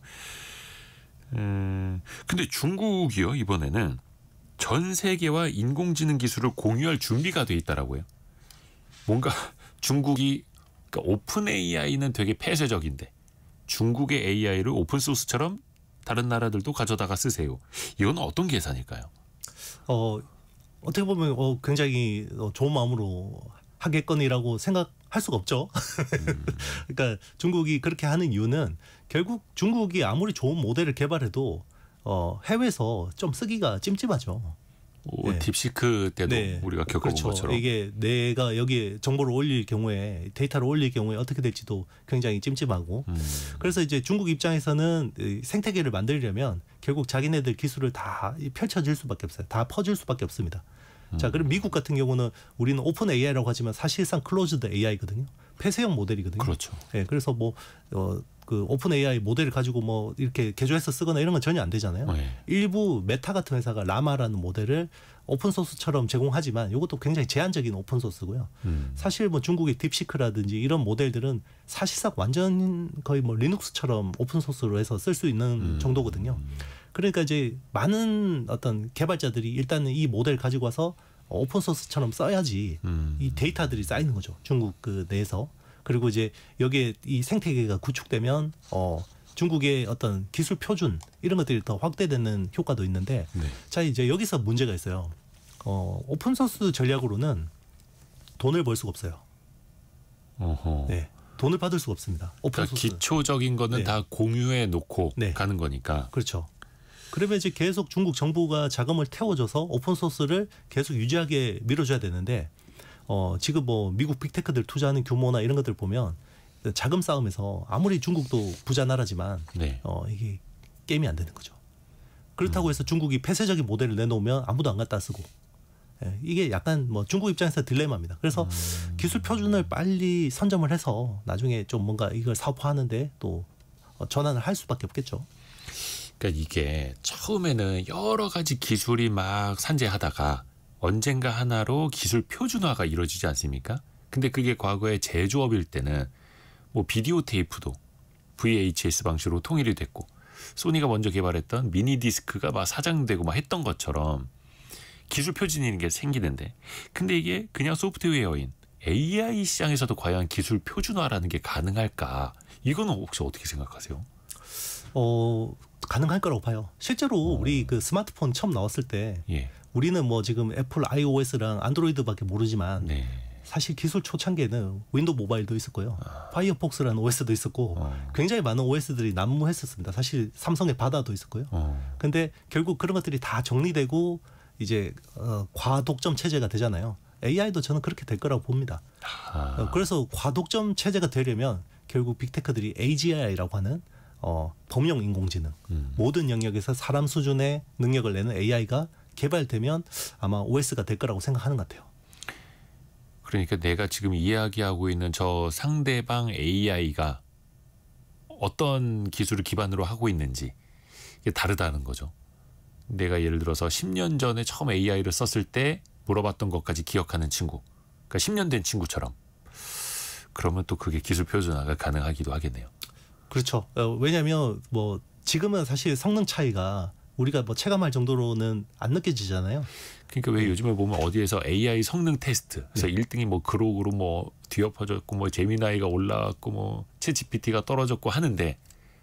근데 중국이요 이번에는 전 세계와 인공지능 기술을 공유할 준비가 돼 있다라고요. 뭔가 중국이 그러니까 오픈 AI는 되게 폐쇄적인데 중국의 AI를 오픈 소스처럼 다른 나라들도 가져다가 쓰세요. 이건 어떤 계산일까요? 어떻게 보면 굉장히 좋은 마음으로 하겠거니라고 생각할 수가 없죠. 그러니까 중국이 그렇게 하는 이유는 결국 중국이 아무리 좋은 모델을 개발해도 해외에서 좀 쓰기가 찜찜하죠. 네. 딥시크 때도 네. 우리가 겪어본 그렇죠. 것처럼 이게 내가 여기에 정보를 올릴 경우에 데이터를 올릴 경우에 어떻게 될지도 굉장히 찜찜하고 그래서 이제 중국 입장에서는 생태계를 만들려면 결국 자기네들 기술을 다 펼쳐질 수밖에 없어요. 다 퍼질 수밖에 없습니다. 자, 그럼 미국 같은 경우는 우리는 오픈 AI라고 하지만 사실상 클로즈드 AI거든요. 폐쇄형 모델이거든요. 그렇죠. 네, 그래서 뭐 그 오픈 AI 모델을 가지고 뭐 이렇게 개조해서 쓰거나 이런 건 전혀 안 되잖아요. 네. 일부 메타 같은 회사가 라마라는 모델을 오픈 소스처럼 제공하지만 이것도 굉장히 제한적인 오픈 소스고요. 사실 뭐 중국의 딥시크라든지 이런 모델들은 사실상 완전 거의 뭐 리눅스처럼 오픈 소스로 해서 쓸 수 있는 정도거든요. 그러니까 이제 많은 어떤 개발자들이 일단은 이 모델 가지고 와서 오픈 소스처럼 써야지 이 데이터들이 쌓이는 거죠. 중국 그 내에서. 그리고 이제 여기에 이 생태계가 구축되면 중국의 어떤 기술 표준 이런 것들이 더 확대되는 효과도 있는데 네. 자 이제 여기서 문제가 있어요. 오픈 소스 전략으로는 돈을 벌 수가 없어요. 어허. 네. 돈을 받을 수가 없습니다. 오픈 그러니까 소스. 기초적인 거는 네. 다 공유해 놓고 네. 가는 거니까. 그렇죠. 그러면 이제 계속 중국 정부가 자금을 태워줘서 오픈 소스를 계속 유지하게 밀어줘야 되는데 지금 뭐 미국 빅테크들 투자하는 규모나 이런 것들 보면 자금 싸움에서 아무리 중국도 부자 나라지만 네. 이게 게임이 안 되는 거죠. 그렇다고 해서 중국이 폐쇄적인 모델을 내놓으면 아무도 안 갖다 쓰고 이게 약간 뭐 중국 입장에서 딜레마입니다. 그래서 기술 표준을 빨리 선점을 해서 나중에 좀 뭔가 이걸 사업화하는데 또 전환을 할 수밖에 없겠죠. 그러니까 이게 처음에는 여러 가지 기술이 막 산재하다가 언젠가 하나로 기술 표준화가 이루어지지 않습니까? 근데 그게 과거에 제조업일 때는 뭐 비디오 테이프도 VHS 방식으로 통일이 됐고 소니가 먼저 개발했던 미니 디스크가 막 사장되고 막 했던 것처럼 기술 표준이라는 게 생기는데 근데 이게 그냥 소프트웨어인 AI 시장에서도 과연 기술 표준화라는 게 가능할까? 이거는 혹시 어떻게 생각하세요? 가능할 거라고 봐요. 실제로 우리 그 스마트폰 처음 나왔을 때 예. 우리는 뭐 지금 애플 iOS랑 안드로이드밖에 모르지만 네. 사실 기술 초창기에는 윈도우 모바일도 있었고요. 파이어폭스라는 OS도 있었고 굉장히 많은 OS들이 난무했었습니다. 사실 삼성의 바다도 있었고요. 근데 결국 그런 것들이 다 정리되고 이제 과독점 체제가 되잖아요. AI도 저는 그렇게 될 거라고 봅니다. 그래서 과독점 체제가 되려면 결국 빅테크들이 AGI라고 하는 범용 인공지능 모든 영역에서 사람 수준의 능력을 내는 AI가 개발되면 아마 OS가 될 거라고 생각하는 것 같아요. 그러니까 내가 지금 이야기하고 있는 저 상대방 AI가 어떤 기술을 기반으로 하고 있는지 이게 다르다는 거죠. 내가 예를 들어서 10년 전에 처음 AI를 썼을 때 물어봤던 것까지 기억하는 친구. 그러니까 10년 된 친구처럼. 그러면 또 그게 기술 표준화가 가능하기도 하겠네요. 그렇죠. 왜냐하면 뭐 지금은 사실 성능 차이가 우리가 뭐 체감할 정도로는 안 느껴지잖아요. 그러니까 왜 요즘에 보면 어디에서 AI 성능 테스트, 그래서 1등이 뭐 그록으로 뭐 뒤엎어졌고 뭐 제미나이가 올라왔고 뭐 챗GPT가 떨어졌고 하는데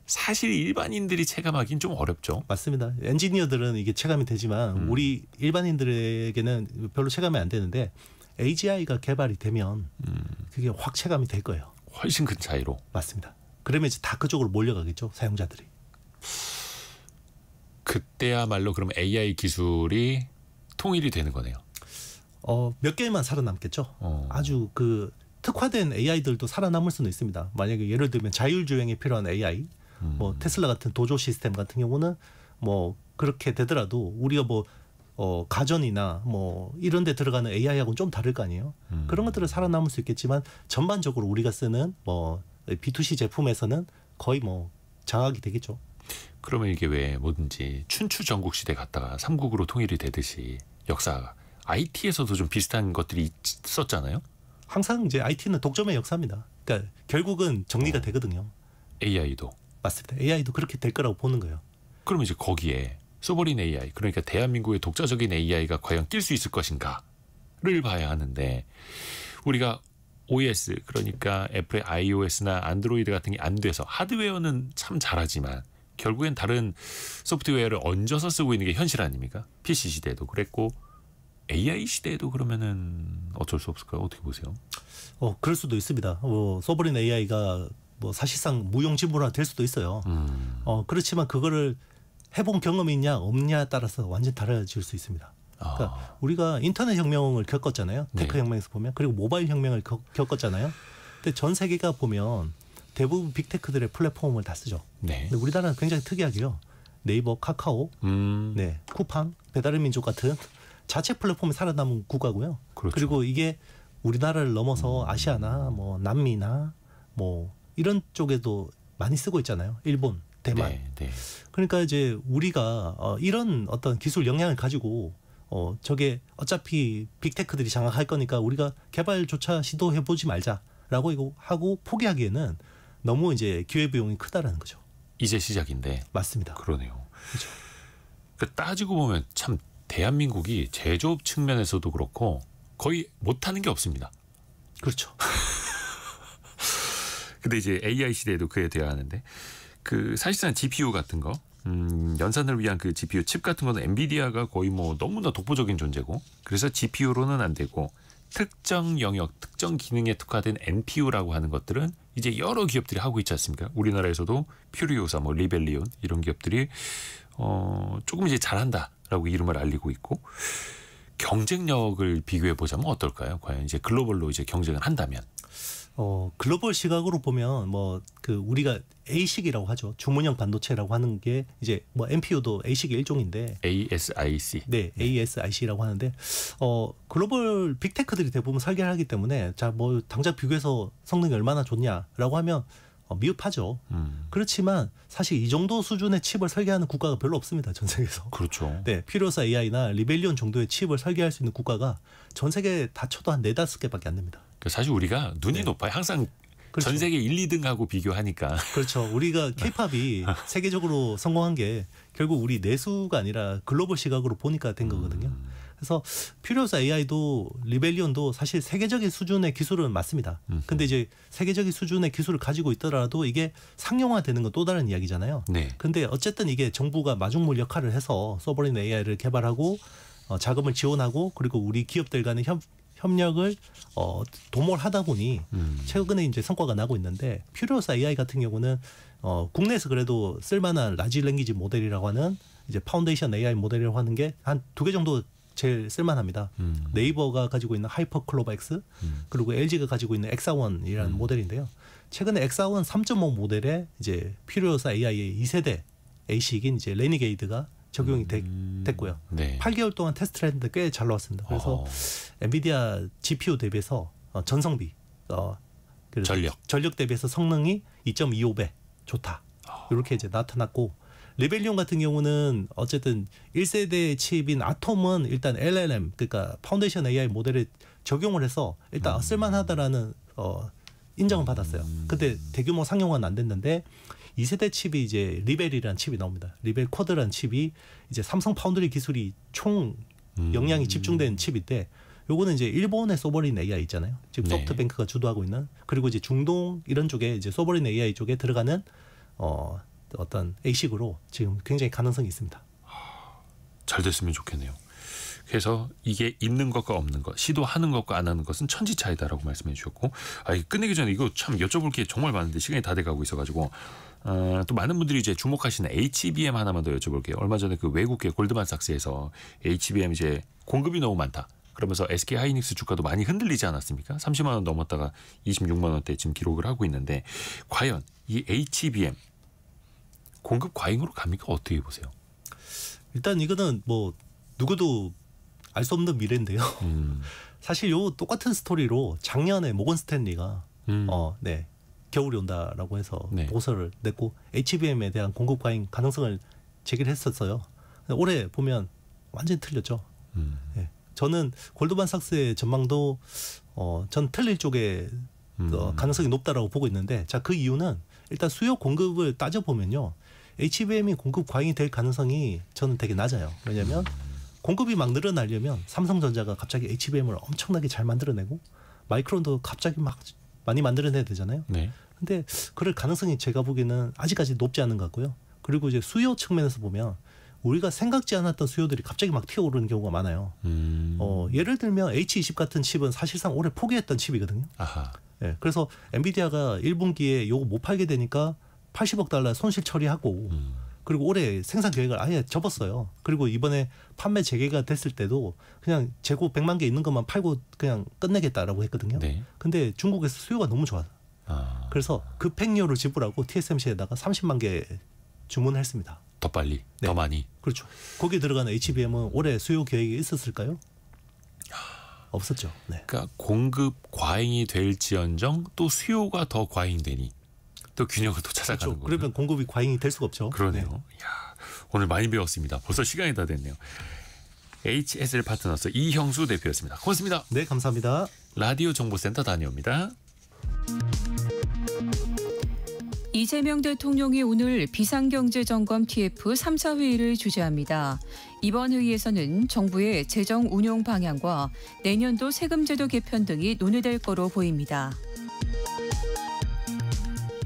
사실 일반인들이 체감하기는 좀 어렵죠. 맞습니다. 엔지니어들은 이게 체감이 되지만 우리 일반인들에게는 별로 체감이 안 되는데 AGI가 개발이 되면 그게 확 체감이 될 거예요. 훨씬 큰 차이로. 맞습니다. 그러면 이제 다 그쪽으로 몰려가겠죠, 사용자들이. 그때야말로 그럼 AI 기술이 통일이 되는 거네요. 몇 개만 살아남겠죠. 아주 그 특화된 AI들도 살아남을 수는 있습니다. 만약에 예를 들면 자율주행에 필요한 AI, 뭐 테슬라 같은 도조 시스템 같은 경우는 뭐 그렇게 되더라도 우리가 뭐 가전이나 뭐 이런 데 들어가는 AI하고는 좀 다를 거 아니에요. 그런 것들은 살아남을 수 있겠지만 전반적으로 우리가 쓰는 뭐 B2C 제품에서는 거의 뭐 장악이 되겠죠. 그러면 이게 왜 뭐든지 춘추 전국 시대 갔다가 삼국으로 통일이 되듯이 역사 IT에서도 좀 비슷한 것들이 있었잖아요. 항상 이제 IT는 독점의 역사입니다. 그러니까 결국은 정리가 되거든요. AI도. 맞습니다. AI도 그렇게 될 거라고 보는 거예요. 그러면 이제 거기에 소버린 AI, 그러니까 대한민국의 독자적인 AI가 과연 낄 수 있을 것인가를 봐야 하는데 우리가 OS, 그러니까 애플의 iOS나 안드로이드 같은 게 안 돼서 하드웨어는 참 잘하지만 결국엔 다른 소프트웨어를 얹어서 쓰고 있는 게 현실 아닙니까? PC 시대에도 그랬고 AI 시대에도 그러면은 어쩔 수 없을까요? 어떻게 보세요? 그럴 수도 있습니다. 소버린 AI가 뭐 사실상 무용지물화 될 수도 있어요. 그렇지만 그거를 해본 경험이 있냐 없냐에 따라서 완전 달라질 수 있습니다. 그러니까 우리가 인터넷 혁명을 겪었잖아요. 테크 혁명에서 보면. 그리고 모바일 혁명을 겪었잖아요. 근데 전 세계가 보면 대부분 빅테크들의 플랫폼을 다 쓰죠. 네. 근데 우리나라는 굉장히 특이하게요. 네이버, 카카오, 쿠팡, 배달의 민족 같은 자체 플랫폼이 살아남은 국가고요. 그렇죠. 그리고 이게 우리나라를 넘어서 아시아나 뭐 남미나 뭐 이런 쪽에도 많이 쓰고 있잖아요. 일본, 대만. 네. 그러니까 이제 우리가 이런 어떤 기술 역량을 가지고 저게 어차피 빅테크들이 장악할 거니까 우리가 개발조차 시도해보지 말자라고 하고 포기하기에는 너무 이제 기회비용이 크다라는 거죠. 이제 시작인데. 맞습니다. 그러네요. 그렇죠. 그러니까 따지고 보면 참 대한민국이 제조업 측면에서도 그렇고 거의 못하는 게 없습니다. 그렇죠. 근데 이제 AI 시대에도 그에 돼야 하는데 그 사실상 GPU 같은 거 연산을 위한 그 GPU 칩 같은 거는 엔비디아가 거의 뭐 너무나 독보적인 존재고 그래서 GPU로는 안 되고 특정 영역, 특정 기능에 특화된 NPU라고 하는 것들은 이제 여러 기업들이 하고 있지 않습니까? 우리나라에서도 퓨리오사, 뭐 리벨리온 이런 기업들이 조금 이제 잘한다라고 이름을 알리고 있고 경쟁력을 비교해 보자면 어떨까요? 과연 이제 글로벌로 이제 경쟁을 한다면. 글로벌 시각으로 보면 뭐 그 우리가 ASIC이라고 하죠. 주문형 반도체라고 하는 게 이제 뭐 NPU도 ASIC의 일종인데 ASIC. 네, ASIC라고 하는데 글로벌 빅테크들이 대부분 설계를 하기 때문에 자 뭐 당장 비교해서 성능이 얼마나 좋냐라고 하면 미흡하죠. 그렇지만 사실 이 정도 수준의 칩을 설계하는 국가가 별로 없습니다. 전 세계에서. 그렇죠. 네, 퓨리오사 AI나 리벨리온 정도의 칩을 설계할 수 있는 국가가 전 세계에 다 쳐도 한 4-5개밖에 안 됩니다. 사실 우리가 눈이 높아요. 항상 그렇죠. 전 세계 1, 2등하고 비교하니까. 그렇죠. 우리가 K-팝이 세계적으로 성공한 게 결국 우리 내수가 아니라 글로벌 시각으로 보니까 된 거거든요. 그래서 퓨리오사 AI도 리벨리온도 사실 세계적인 수준의 기술은 맞습니다. 근데 이제 세계적인 수준의 기술을 가지고 있더라도 이게 상용화되는 건 또 다른 이야기잖아요. 네. 근데 어쨌든 이게 정부가 마중물 역할을 해서 소버린 AI를 개발하고 자금을 지원하고 그리고 우리 기업들 간의 협력을 도모하다 보니 최근에 이제 성과가 나고 있는데 퓨리오사 AI 같은 경우는 국내에서 그래도 쓸만한 라지 랭귀지 모델이라고 하는 이제 파운데이션 AI 모델이라고 하는 게 한 2개 정도 제일 쓸만합니다. 네이버가 가지고 있는 하이퍼클로버 X 그리고 LG가 가지고 있는 엑사원이라는 모델인데요. 최근에 엑사원 3.5 모델에 이제 퓨리오사 AI의 2세대 ASIC인 이제 레니게이드가 적용이 됐고요. 네. 8개월 동안 테스트를 했는데 꽤 잘 나왔습니다. 그래서 엔비디아 GPU 대비해서 전성비, 전력 대비해서 성능이 2.25배 좋다. 이렇게 이제 나타났고 리벨리온 같은 경우는 어쨌든 1세대 칩인 아톰은 일단 LLM 그러니까 파운데이션 AI 모델에 적용을 해서 일단 쓸만하다라는 인정을 받았어요. 근데 대규모 상용화는 안 됐는데 2세대 칩이 이제 리벨이라는 칩이 나옵니다. 리벨 쿼드라는 칩이 이제 삼성 파운드리 기술이 총 역량이 집중된 칩인데 요거는 이제 일본의 소버린 AI 있잖아요. 지금 네. 소프트뱅크가 주도하고 있는 그리고 이제 중동 이런 쪽에 이제 소버린 AI 쪽에 들어가는 어떤 A식으로 지금 굉장히 가능성이 있습니다. 잘 됐으면 좋겠네요. 그래서 이게 있는 것과 없는 것, 시도하는 것과 안 하는 것은 천지 차이다라고 말씀해 주셨고, 끝내기 전에 이거 참 여쭤볼 게 정말 많은데 시간이 다 돼가고 있어가지고 또 많은 분들이 이제 주목하시는 HBM 하나만 더 여쭤볼게요. 얼마 전에 그 외국계 골드만삭스에서 HBM 이제 공급이 너무 많다. 그러면서 SK 하이닉스 주가도 많이 흔들리지 않았습니까? 30만 원 넘었다가 26만 원대 지금 기록을 하고 있는데 과연 이 HBM 공급 과잉으로 갑니까? 어떻게 보세요? 일단 이거는 뭐 누구도 알 수 없는 미래인데요. 사실 요 똑같은 스토리로 작년에 모건 스탠리가 겨울이 온다라고 해서 보고서를 냈고 HBM에 대한 공급 과잉 가능성을 제기를 했었어요. 올해 보면 완전히 틀렸죠. 저는 골드만삭스의 전망도 전 틀릴 쪽에 가능성이 높다라고 보고 있는데, 자, 그 이유는 일단 수요 공급을 따져보면요, HBM이 공급 과잉이 될 가능성이 저는 되게 낮아요. 왜냐하면 공급이 막 늘어나려면 삼성전자가 갑자기 HBM을 엄청나게 잘 만들어내고 마이크론도 갑자기 막 많이 만들어내야 되잖아요. 근데 그럴 가능성이 제가 보기에는 아직까지 높지 않은 것 같고요. 그리고 이제 수요 측면에서 보면 우리가 생각지 않았던 수요들이 갑자기 막 튀어오르는 경우가 많아요. 예를 들면 H20 같은 칩은 사실상 올해 포기했던 칩이거든요. 그래서 엔비디아가 1분기에 요거 못 팔게 되니까 80억 달러 손실 처리하고 그리고 올해 생산 계획을 아예 접었어요. 그리고 이번에 판매 재개가 됐을 때도 그냥 재고 100만 개 있는 것만 팔고 그냥 끝내겠다라고 했거든요. 근데 중국에서 수요가 너무 좋아요. 그래서 급행료를 지불하고 TSMC에다가 30만 개 주문했습니다. 더 빨리, 더 많이. 그렇죠. 거기에 들어가는 HBM은 올해 수요 계획이 있었을까요? 없었죠. 그러니까 공급 과잉이 될지언정 또 수요가 더 과잉되니 또 균형을 또 찾아가는 거예요. 그러면 공급이 과잉이 될 수가 없죠. 그러네요. 이야, 오늘 많이 배웠습니다. 벌써 시간이 다 됐네요. HSL 파트너스 이형수 대표였습니다. 고맙습니다. 네, 감사합니다. 라디오 정보센터 다녀옵니다. 이재명 대통령이 오늘 비상경제점검 TF 3차 회의를 주재합니다. 이번 회의에서는 정부의 재정 운용 방향과 내년도 세금제도 개편 등이 논의될 거로 보입니다.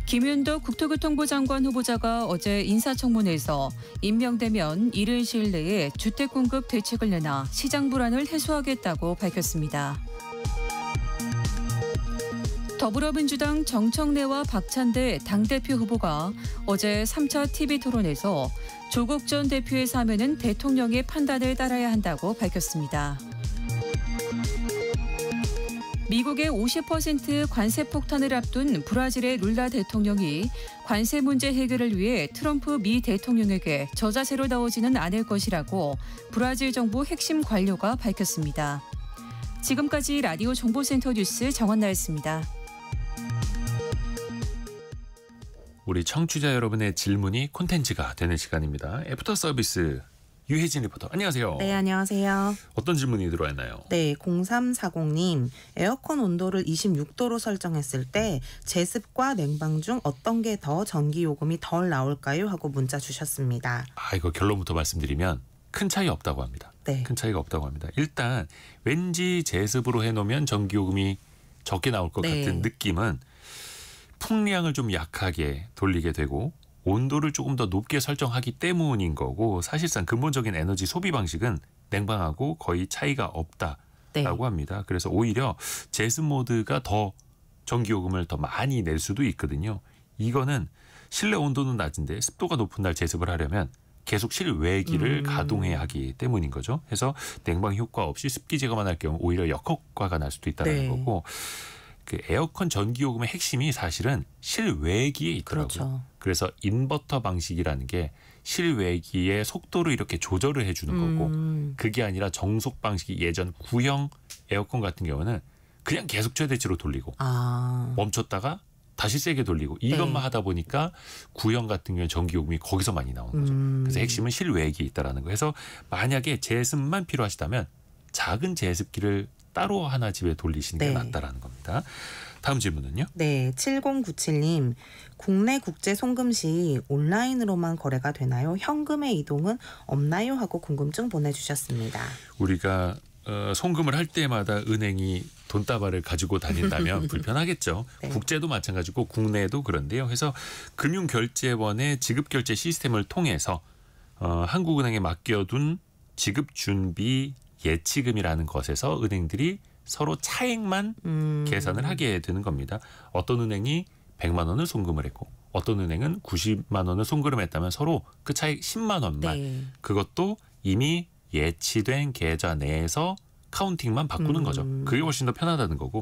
김윤덕 국토교통부 장관 후보자가 어제 인사청문회에서 임명되면 이른 시일 내에 주택 공급 대책을 내놔 시장 불안을 해소하겠다고 밝혔습니다. 더불어민주당 정청래와 박찬대 당대표 후보가 어제 3차 TV토론에서 조국 전 대표의 사면은 대통령의 판단을 따라야 한다고 밝혔습니다. 미국의 50% 관세 폭탄을 앞둔 브라질의 룰라 대통령이 관세 문제 해결을 위해 트럼프 미 대통령에게 저자세로 나오지는 않을 것이라고 브라질 정부 핵심 관료가 밝혔습니다. 지금까지 라디오 정보센터 뉴스 정원나였습니다. 우리 청취자 여러분의 질문이 콘텐츠가 되는 시간입니다. 애프터 서비스 유혜진 리포터. 안녕하세요. 네, 안녕하세요. 어떤 질문이 들어왔나요? 네, 0340님. 에어컨 온도를 26도로 설정했을 때 제습과 냉방 중 어떤 게 더 전기요금이 덜 나올까요? 하고 문자 주셨습니다. 이거 결론부터 말씀드리면 큰 차이 없다고 합니다. 큰 차이가 없다고 합니다. 일단 왠지 제습으로 해놓으면 전기요금이 적게 나올 것 같은 느낌은 풍량을 좀 약하게 돌리게 되고 온도를 조금 더 높게 설정하기 때문인 거고, 사실상 근본적인 에너지 소비 방식은 냉방하고 거의 차이가 없다라고 합니다. 그래서 오히려 제습 모드가 더 전기요금을 더 많이 낼 수도 있거든요. 이거는 실내 온도는 낮은데 습도가 높은 날 제습을 하려면 계속 실외기를 가동해야 하기 때문인 거죠. 그래서 냉방 효과 없이 습기 제거만 할 경우 오히려 역효과가 날 수도 있다는 거고, 그 에어컨 전기요금의 핵심이 사실은 실외기에 있더라고요. 그렇죠. 그래서 인버터 방식이라는 게 실외기의 속도를 이렇게 조절을 해주는 거고, 그게 아니라 정속 방식이 예전 구형 에어컨 같은 경우는 그냥 계속 최대치로 돌리고 멈췄다가 다시 세게 돌리고 이것만 하다 보니까 구형 같은 경우는 전기요금이 거기서 많이 나오는 거죠. 그래서 핵심은 실외기에 있다는 거예요. 그래서 만약에 제습만 필요하시다면 작은 제습기를 따로 하나 집에 돌리시는 게 낫다라는 겁니다. 다음 질문은요? 네, 7097님. 국내 국제 송금 시 온라인으로만 거래가 되나요? 현금의 이동은 없나요? 하고 궁금증 보내주셨습니다. 우리가 송금을 할 때마다 은행이 돈다발을 가지고 다닌다면 불편하겠죠. 네. 국제도 마찬가지고 국내도 그런데요. 그래서 금융결제원의 지급결제 시스템을 통해서 한국은행에 맡겨둔 지급준비 예치금이라는 것에서 은행들이 서로 차액만 계산을 하게 되는 겁니다. 어떤 은행이 100만 원을 송금을 했고 어떤 은행은 90만 원을 송금을 했다면 서로 그 차액 10만 원만 네. 그것도 이미 예치된 계좌 내에서 카운팅만 바꾸는 거죠. 그게 훨씬 더 편하다는 거고.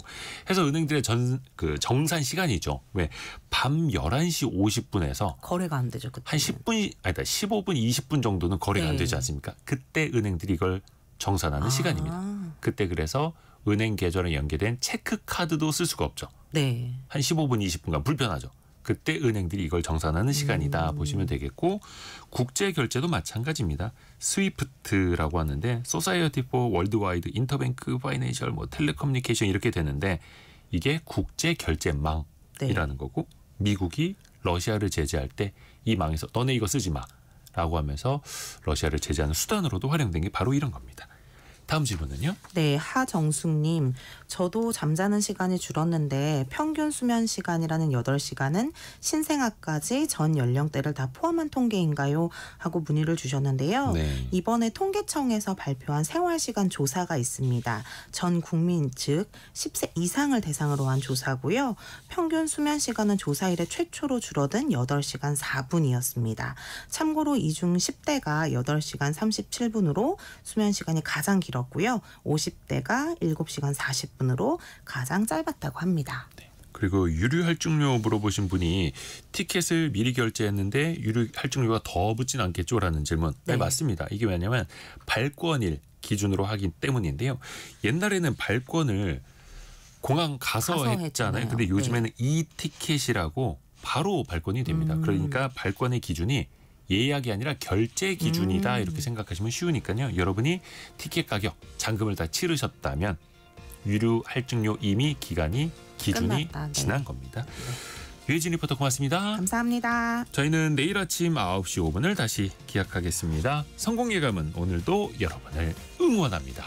해서 은행들의 정산 시간이죠. 왜? 밤 11시 50분에서 거래가 안 되죠. 그때는. 한 10분, 아니다 15분, 20분 정도는 거래가 안 네. 되지 않습니까? 그때 은행들이 이걸 정산하는 시간입니다. 그때 그래서 은행 계좌에 연계된 체크카드도 쓸 수가 없죠. 네. 한 15분, 20분간 불편하죠. 그때 은행들이 이걸 정산하는 시간이다 보시면 되겠고 국제 결제도 마찬가지입니다. 스위프트라고 하는데 소사이어티 포 월드와이드 인터뱅크 파이낸셜 뭐 텔레커뮤니케이션 이렇게 되는데 이게 국제 결제망이라는 거고 미국이 러시아를 제재할 때 이 망에서 너네 이거 쓰지 마라고 하면서 러시아를 제재하는 수단으로도 활용된 게 바로 이런 겁니다. 다음 질문은요. 네, 하정숙님. 저도 잠자는 시간이 줄었는데 평균 수면 시간이라는 8시간은 신생아까지 전 연령대를 다 포함한 통계인가요? 하고 문의를 주셨는데요. 네. 이번에 통계청에서 발표한 생활시간 조사가 있습니다. 전 국민 즉 10세 이상을 대상으로 한 조사고요. 평균 수면 시간은 조사 이래 최초로 줄어든 8시간 4분이었습니다. 참고로 이 중 10대가 8시간 37분으로 수면 시간이 가장 길었고요. 50대가 7시간 40분으로 가장 짧았다고 합니다. 그리고 유류 할증료 물어보신 분이 티켓을 미리 결제했는데 유류 할증료가 더 붙진 않겠죠라는 질문. 네, 맞습니다. 이게 왜냐하면 발권일 기준으로 하기 때문인데요. 옛날에는 발권을 공항 가서 했잖아요. 근데 요즘에는 이티켓이라고 바로 발권이 됩니다. 그러니까 발권의 기준이 예약이 아니라 결제 기준이다 이렇게 생각하시면 쉬우니까요. 여러분이 티켓 가격, 잔금을 다 치르셨다면 유류 할증료 이미 기준이 끝났다. 지난 겁니다. 유혜진 리포터 고맙습니다. 감사합니다. 저희는 내일 아침 9시 5분을 다시 기약하겠습니다. 성공 예감은 오늘도 여러분을 응원합니다.